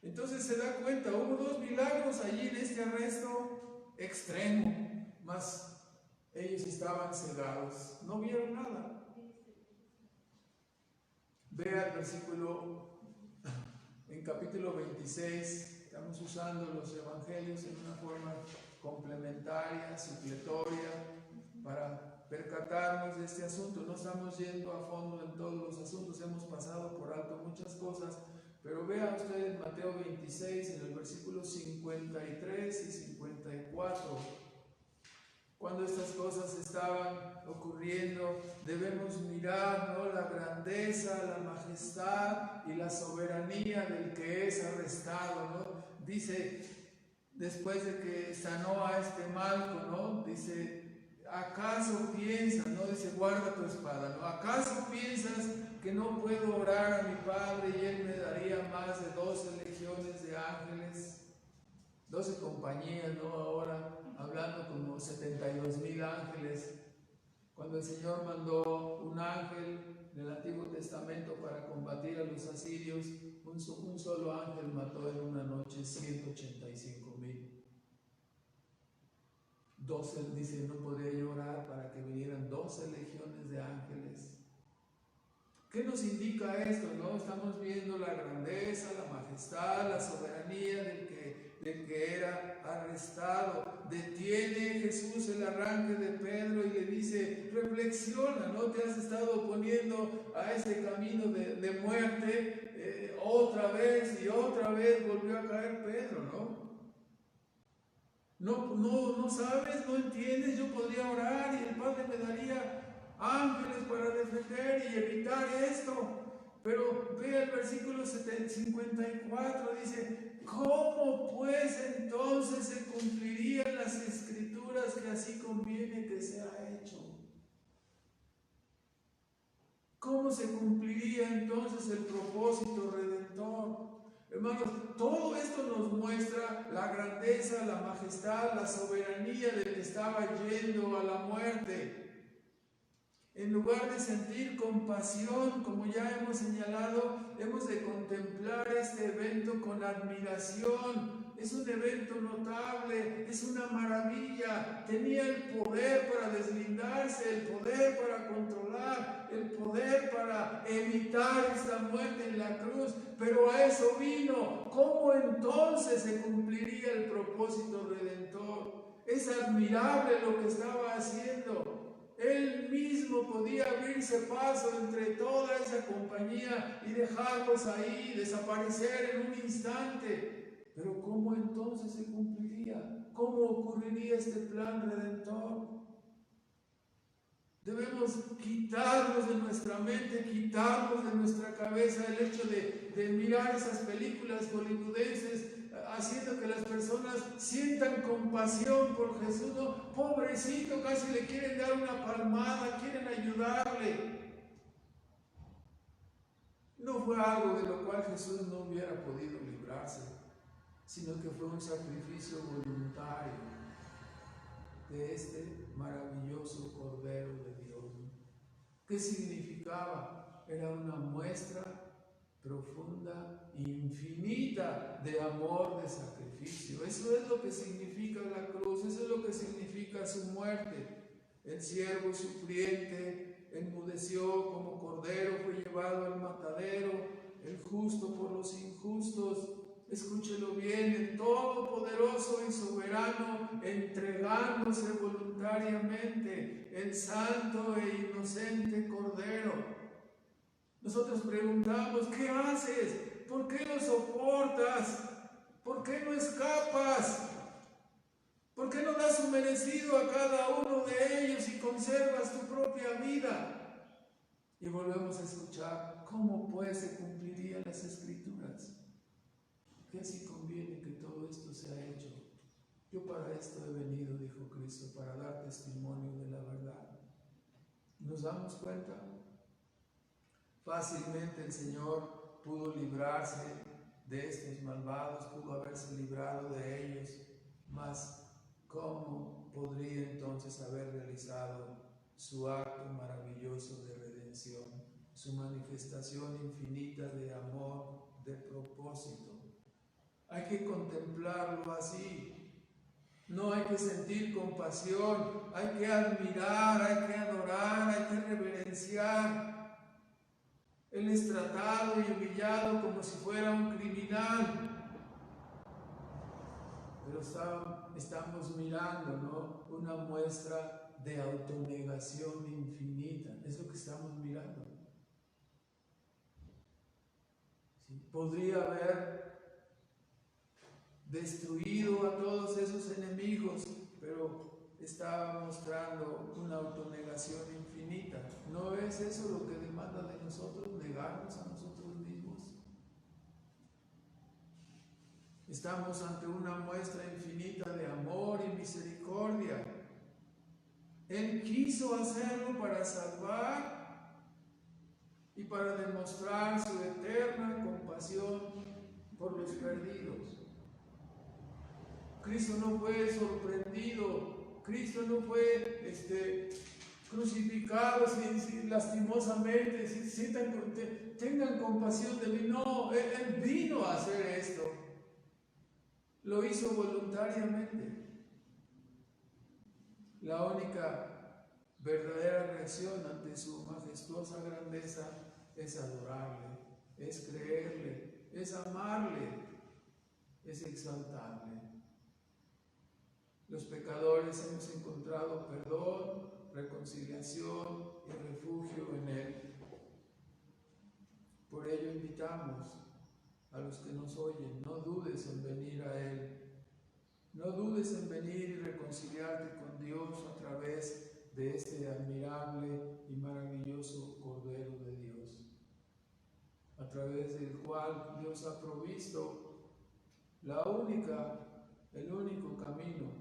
Entonces se da cuenta, hubo dos milagros allí en este arresto extremo, mas ellos estaban cegados, no vieron nada. Vea el versículo en capítulo 26. Estamos usando los evangelios en una forma complementaria, supletoria, para percatarnos de este asunto. No estamos yendo a fondo en todos los asuntos, hemos pasado por alto muchas cosas, pero vea usted en Mateo 26, en el versículo 53 y 54. Cuando estas cosas estaban ocurriendo, debemos mirar, ¿no?, la grandeza, la majestad y la soberanía del que es arrestado, ¿no? Dice, después de que sanó a este Malco, ¿no?, dice, ¿acaso piensas, no? Dice, guarda tu espada, ¿no? ¿Acaso piensas que no puedo orar a mi Padre y Él me daría más de 12 legiones de ángeles? 12 compañías, ¿no? Ahora hablando como 72,000 ángeles. Cuando el Señor mandó un ángel en el Antiguo Testamento para combatir a los asirios, un solo ángel mató en una noche 185,000. 12, dice, no podría yo orar para que vinieran 12 legiones de ángeles. ¿Qué nos indica esto, no? Estamos viendo la grandeza, la majestad, la soberanía del que era arrestado. Detiene Jesús el arranque de Pedro y le dice, reflexiona, ¿no? Te has estado oponiendo a ese camino de muerte, otra vez y otra vez volvió a caer Pedro, ¿no? No sabes, no entiendes, yo podría orar y el Padre me daría ángeles para defender y evitar esto. Pero ve el versículo 54, dice, ¿cómo pues entonces se cumplirían las escrituras que así conviene que sea hecho? ¿Cómo se cumpliría entonces el propósito redentor? Hermanos, todo esto nos muestra la grandeza, la majestad, la soberanía del que estaba yendo a la muerte. En lugar de sentir compasión, como ya hemos señalado, hemos de contemplar este evento con admiración. Es un evento notable, es una maravilla. Tenía el poder para deslindarse, el poder para controlar, el poder para evitar esta muerte en la cruz, pero a eso vino. ¿Cómo entonces se cumpliría el propósito redentor? Es admirable lo que estaba haciendo. Él mismo podía abrirse paso entre toda esa compañía y dejarlos ahí, desaparecer en un instante. Pero ¿cómo entonces se cumpliría? ¿Cómo ocurriría este plan redentor? Debemos quitarnos de nuestra mente, quitarnos de nuestra cabeza el hecho de mirar esas películas hollywoodenses haciendo que las personas sientan compasión por Jesús. No, pobrecito, casi le quieren dar una palmada, quieren ayudarle. No fue algo de lo cual Jesús no hubiera podido librarse, sino que fue un sacrificio voluntario de este maravilloso Cordero de Dios. ¿Qué significaba? Era una muestra profunda, infinita de amor, de sacrificio. Eso es lo que significa la cruz, eso es lo que significa su muerte. El siervo sufriente enmudeció como cordero, fue llevado al matadero, el justo por los injustos. Escúchelo bien, el todopoderoso y soberano entregándose voluntariamente, el santo e inocente Cordero. Nosotros preguntamos, ¿qué haces? ¿Por qué lo soportas? ¿Por qué no escapas? ¿Por qué no das un merecido a cada uno de ellos y conservas tu propia vida? Y volvemos a escuchar, ¿cómo pues se cumplirían las Escrituras? Que así conviene que todo esto sea hecho. Yo para esto he venido, dijo Cristo, para dar testimonio de la verdad. ¿Nos damos cuenta? Fácilmente el Señor pudo librarse de estos malvados, pudo haberse librado de ellos, mas ¿cómo podría entonces haber realizado su acto maravilloso de redención, su manifestación infinita de amor, de propósito? Hay que contemplarlo así. No hay que sentir compasión, hay que admirar, hay que adorar, hay que reverenciar. Él es tratado y humillado como si fuera un criminal. Pero estamos mirando, ¿no?, una muestra de autonegación infinita. Es lo que estamos mirando. ¿Sí? Podría haber destruido a todos esos enemigos, pero estaba mostrando una autonegación infinita. ¿No es eso lo que demanda de nosotros, negarnos a nosotros mismos? Estamos ante una muestra infinita de amor y misericordia. Él quiso hacerlo para salvar y para demostrar su eterna compasión por los perdidos. Cristo no fue sorprendido, Cristo no fue crucificado lastimosamente, tengan compasión de mí. No, Él vino a hacer esto. Lo hizo voluntariamente. La única verdadera reacción ante su majestuosa grandeza es adorarle, es creerle, es amarle, es exaltarle. Los pecadores hemos encontrado perdón, reconciliación y refugio en Él. Por ello invitamos a los que nos oyen, no dudes en venir a Él. No dudes en venir y reconciliarte con Dios a través de este admirable y maravilloso Cordero de Dios, a través del cual Dios ha provisto el único camino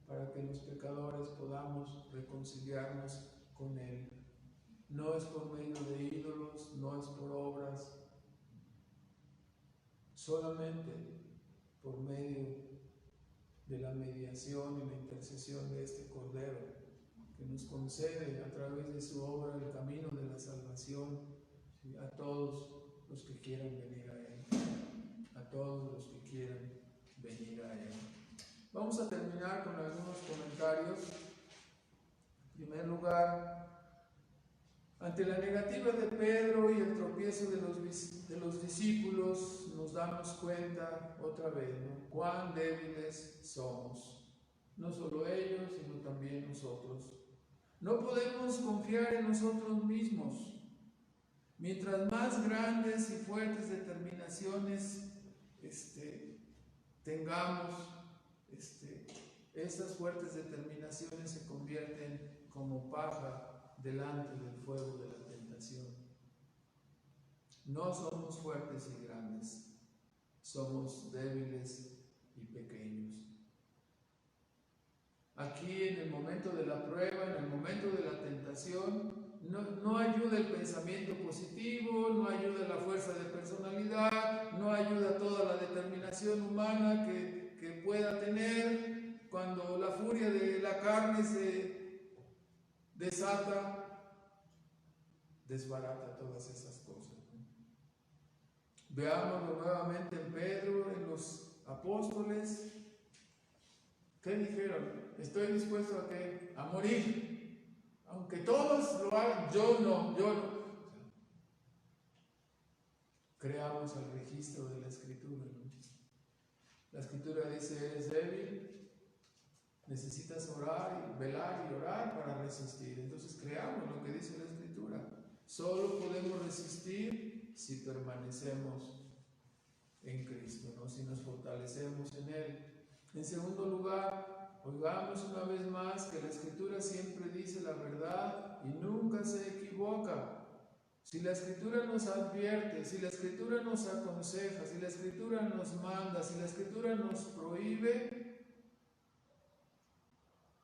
para que los pecadores podamos reconciliarnos con Él. No es por medio de ídolos, no es por obras, solamente por medio de la mediación y la intercesión de este Cordero, que nos concede a través de su obra el camino de la salvación, ¿sí?, a todos los que quieran venir a Él, a todos los que quieran venir a Él. Vamos a terminar con algunos comentarios. En primer lugar, ante la negativa de Pedro y el tropiezo de los discípulos, nos damos cuenta otra vez, ¿no?, cuán débiles somos. No solo ellos, sino también nosotros. No podemos confiar en nosotros mismos. Mientras más grandes y fuertes determinaciones tengamos, estas fuertes determinaciones se convierten como paja delante del fuego de la tentación. No somos fuertes y grandes, somos débiles y pequeños. Aquí, en el momento de la prueba, en el momento de la tentación, no ayuda el pensamiento positivo, no ayuda la fuerza de personalidad, no ayuda toda la determinación humana que pueda tener. Cuando la furia de la carne se desata, desbarata todas esas cosas. Veámoslo nuevamente en Pedro, en los apóstoles. ¿Qué dijeron? Estoy dispuesto a ¿qué? A morir. Aunque todos lo hagan, yo no. Creamos el registro de la Escritura, ¿no? La Escritura dice: eres débil, necesitas orar y velar y orar para resistir. Entonces creamos lo que dice la Escritura. Solo podemos resistir si permanecemos en Cristo, ¿no?, si nos fortalecemos en Él. En segundo lugar, oigamos una vez más que la Escritura siempre dice la verdad y nunca se equivoca. Si la Escritura nos advierte, si la Escritura nos aconseja, si la Escritura nos manda, si la Escritura nos prohíbe,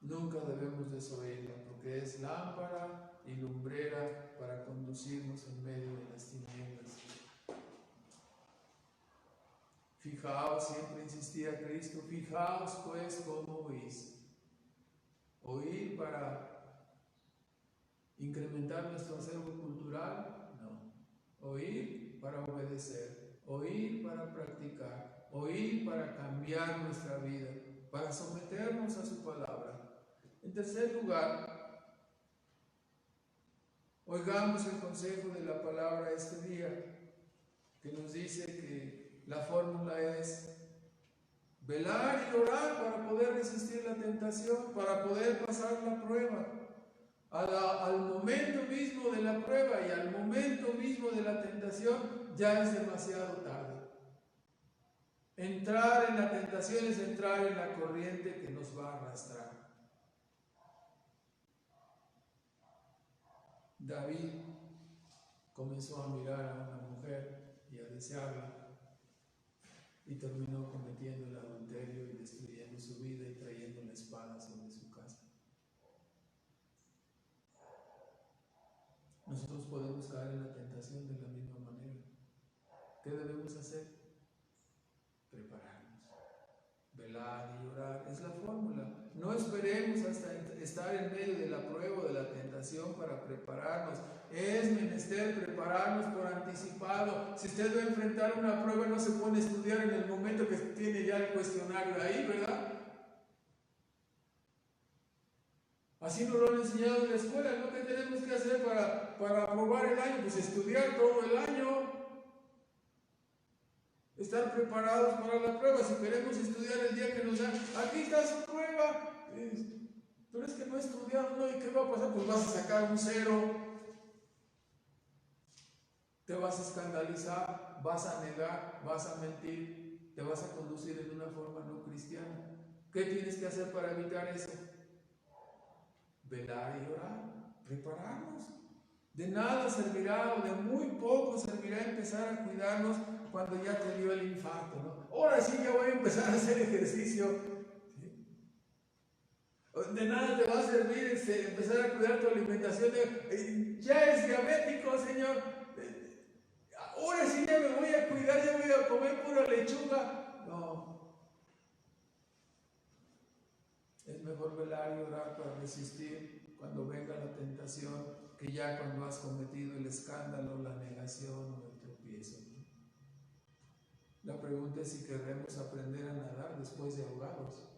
nunca debemos desoírla, porque es lámpara y lumbrera para conducirnos en medio de las tinieblas. Fijaos, siempre insistía Cristo, fijaos pues cómo oís. ¿Oír para incrementar nuestro acervo cultural? No. Oír para obedecer, oír para practicar, oír para cambiar nuestra vida, para someternos a su palabra. En tercer lugar, Oigamos el consejo de la palabra este día, que nos dice que la fórmula es velar y orar para poder resistir la tentación, para poder pasar la prueba. Al momento mismo de la prueba y al momento mismo de la tentación ya es demasiado tarde. Entrar en la tentación es entrar en la corriente que nos va a arrastrar. David comenzó a mirar a una mujer y a desearla y terminó cometiendo el adulterio y destruyendo su vida y trayendo la espada sobre su casa. Nosotros podemos caer en la tentación de la misma manera. ¿Qué debemos hacer? Prepararnos, velar y orar. Es la fórmula. No esperemos hasta estar en medio de la prueba o de la tentación para prepararnos. Es menester prepararnos por anticipado. Si usted va a enfrentar una prueba, no se pone a estudiar en el momento que tiene ya el cuestionario ahí, ¿verdad? Así nos lo han enseñado en la escuela, ¿no? ¿Qué tenemos que hacer para aprobar el año? Pues estudiar todo el año. Estar preparados para la prueba. Si queremos estudiar el día que nos dan, aquí está su prueba. Pero es que no he estudiado, ¿no? ¿Y qué va a pasar? Pues vas a sacar un 0. Te vas a escandalizar, vas a negar, vas a mentir, te vas a conducir en una forma no cristiana. ¿Qué tienes que hacer para evitar eso? Velar y orar, prepararnos. De nada servirá o de muy poco servirá empezar a cuidarnos cuando ya te dio el infarto, ¿no? Ahora sí ya voy a empezar a hacer ejercicio. ¿Sí? De nada te va a servir empezar a cuidar tu alimentación. Ya es diabético, Señor. Ahora sí ya me voy a cuidar, ya voy a comer pura lechuga. No. Es mejor velar y orar para resistir cuando venga la tentación, que ya cuando has cometido el escándalo, la negación o el tropiezo. La pregunta es si queremos aprender a nadar después de ahogados.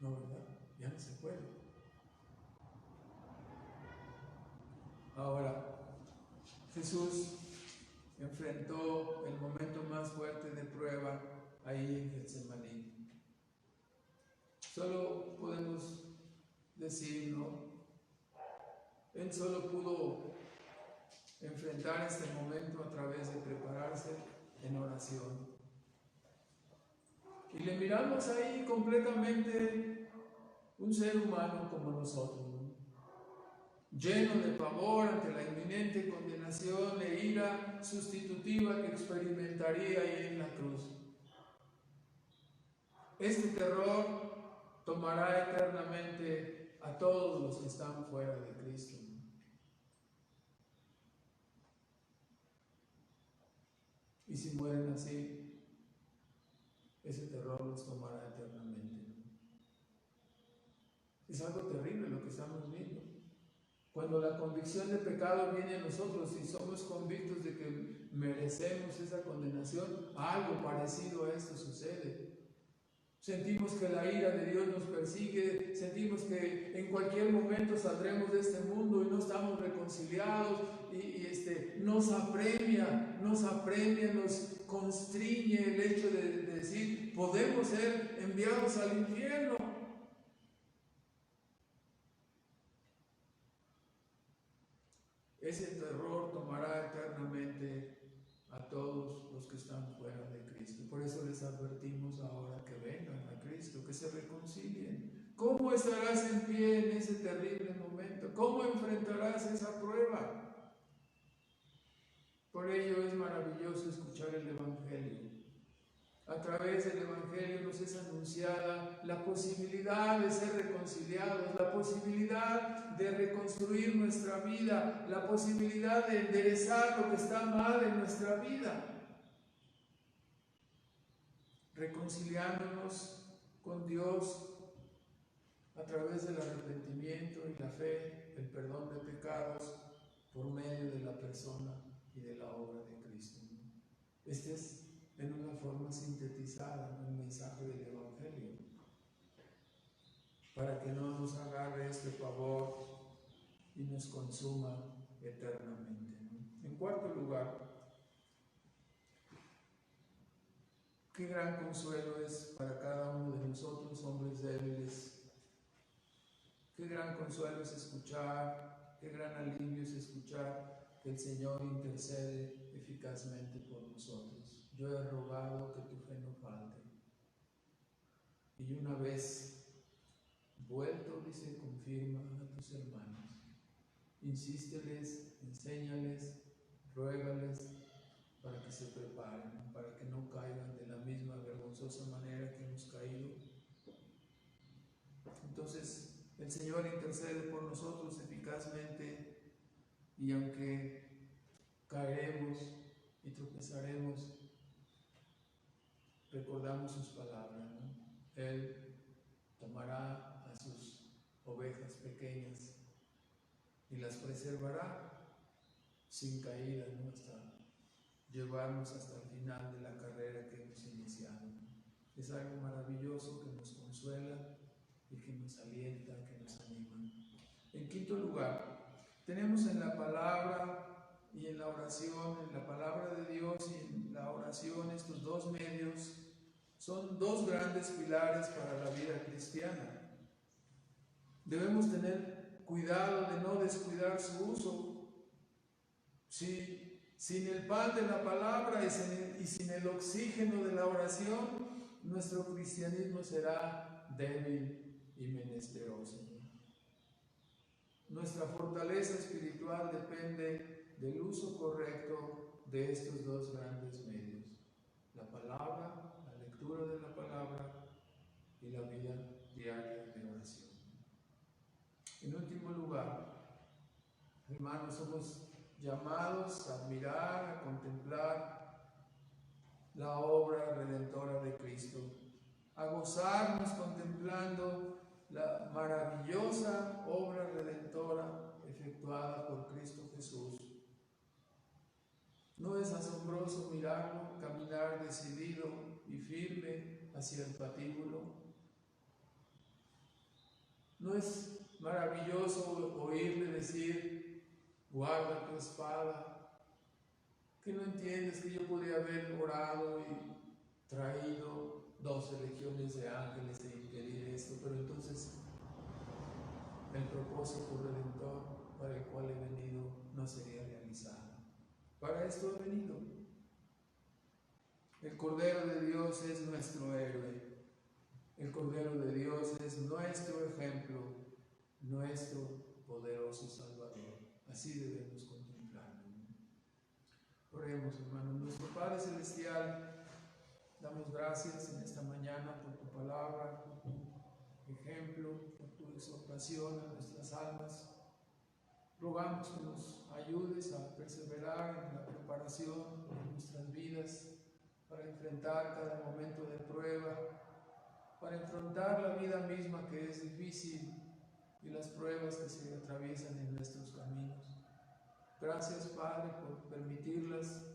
No, ¿verdad? Ya no se puede. Ahora, Jesús enfrentó el momento más fuerte de prueba ahí en Getsemaní. Solo podemos decir, ¿no? Él solo pudo enfrentar este momento a través de prepararse en oración. Y le miramos ahí completamente un ser humano como nosotros, ¿no? Lleno de pavor ante la inminente condenación e ira sustitutiva que experimentaría ahí en la cruz. Este terror tomará eternamente a todos los que están fuera de Cristo. Y si mueren así, ese terror los tomará eternamente. Es algo terrible lo que estamos viendo. Cuando la convicción de pecado viene a nosotros y somos convictos de que merecemos esa condenación, algo parecido a esto sucede. Sentimos que la ira de Dios nos persigue, sentimos que en cualquier momento saldremos de este mundo y no estamos reconciliados y nos apremia, nos constriñe el hecho de decir, podemos ser enviados al infierno. Ese terror tomará eternamente a todos los que están fuera de Cristo. Por eso les advertimos ahora que vengan a Cristo, que se reconcilien. ¿Cómo estarás en pie en ese terrible momento? ¿Cómo enfrentarás esa prueba? Por ello es maravilloso escuchar el Evangelio. A través del Evangelio nos es anunciada la posibilidad de ser reconciliados, la posibilidad de reconstruir nuestra vida, la posibilidad de enderezar lo que está mal en nuestra vida. Reconciliándonos con Dios a través del arrepentimiento y la fe, el perdón de pecados por medio de la persona y de la obra de Cristo. Este es en una forma sintetizada el mensaje del Evangelio, para que no nos agarre este pavor y nos consuma eternamente, ¿no? En cuarto lugar, qué gran consuelo es para cada uno de nosotros, hombres débiles. Qué gran consuelo es escuchar, qué gran alivio es escuchar que el Señor intercede eficazmente por nosotros. Yo he rogado que tu fe no falte. Y una vez vuelto, dice, confirma a tus hermanos. Insísteles, enséñales, ruégales para que se preparen, para que no caigan de la misma vergonzosa manera que hemos caído. Entonces, el Señor intercede por nosotros eficazmente, y aunque caeremos y tropezaremos, recordamos sus palabras, ¿no? Él tomará a sus ovejas pequeñas y las preservará sin caída, ¿no? Hasta llevarnos hasta el final de la carrera que hemos iniciado. Es algo maravilloso que nos consuela y que nos alienta, que nos anima. En quinto lugar, tenemos en la palabra y en la oración, en la palabra de Dios y en la oración, estos dos medios son dos grandes pilares para la vida cristiana. Debemos tener cuidado de no descuidar su uso. Sin el pan de la palabra y sin el oxígeno de la oración, nuestro cristianismo será débil y menesteroso. Nuestra fortaleza espiritual depende del uso correcto de estos dos grandes medios: la palabra, la lectura de la palabra y la vida diaria de oración. En último lugar, hermanos, somos llamados a admirar, a contemplar la obra redentora de Cristo, a gozarnos contemplando la maravillosa obra redentora efectuada por Cristo Jesús. ¿No es asombroso mirarlo caminar decidido y firme hacia el patíbulo? ¿No es maravilloso oírle decir: guarda tu espada? ¿Que no entiendes que yo podría haber orado y traído 12 legiones de ángeles e impedir esto? Pero entonces el propósito redentor para el cual he venido no sería realizado. Para esto he venido. El Cordero de Dios es nuestro héroe. El Cordero de Dios es nuestro ejemplo, nuestro poderoso Salvador. Así debemos contemplarlo. Oremos, hermanos. Nuestro Padre Celestial, damos gracias en esta mañana por tu palabra, por tu ejemplo, por tu exhortación a nuestras almas. Rogamos que nos ayudes a perseverar en la preparación de nuestras vidas para enfrentar cada momento de prueba, para enfrentar la vida misma que es difícil y las pruebas que se atraviesan en nuestros caminos. Gracias, Padre, por permitirlas.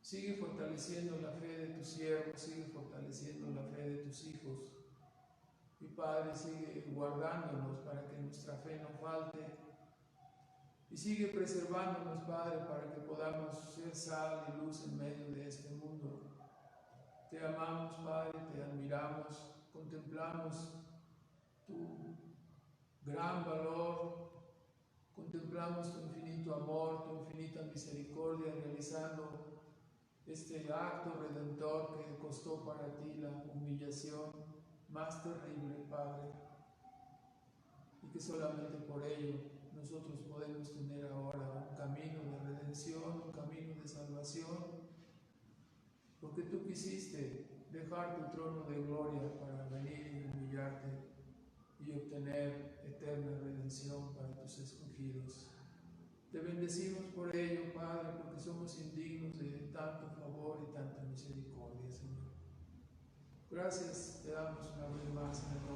Sigue fortaleciendo la fe de tus siervos, sigue fortaleciendo la fe de tus hijos. Y Padre, sigue guardándonos para que nuestra fe no falte. Y sigue preservándonos, Padre, para que podamos ser sal y luz en medio de este mundo. Te amamos, Padre, te admiramos, contemplamos tu gran valor, contemplamos tu infinito amor, tu infinita misericordia, realizando este acto redentor que costó para ti la humillación más terrible, Padre, y que solamente por ello nosotros podemos tener ahora un camino de redención, un camino de salvación, porque tú quisiste dejar tu trono de gloria para venir y humillarte y obtener eterna redención para tus escogidos. Te bendecimos por ello, Padre, porque somos indignos de tanto favor y tanta misericordia, Señor. Gracias te damos una vez más en el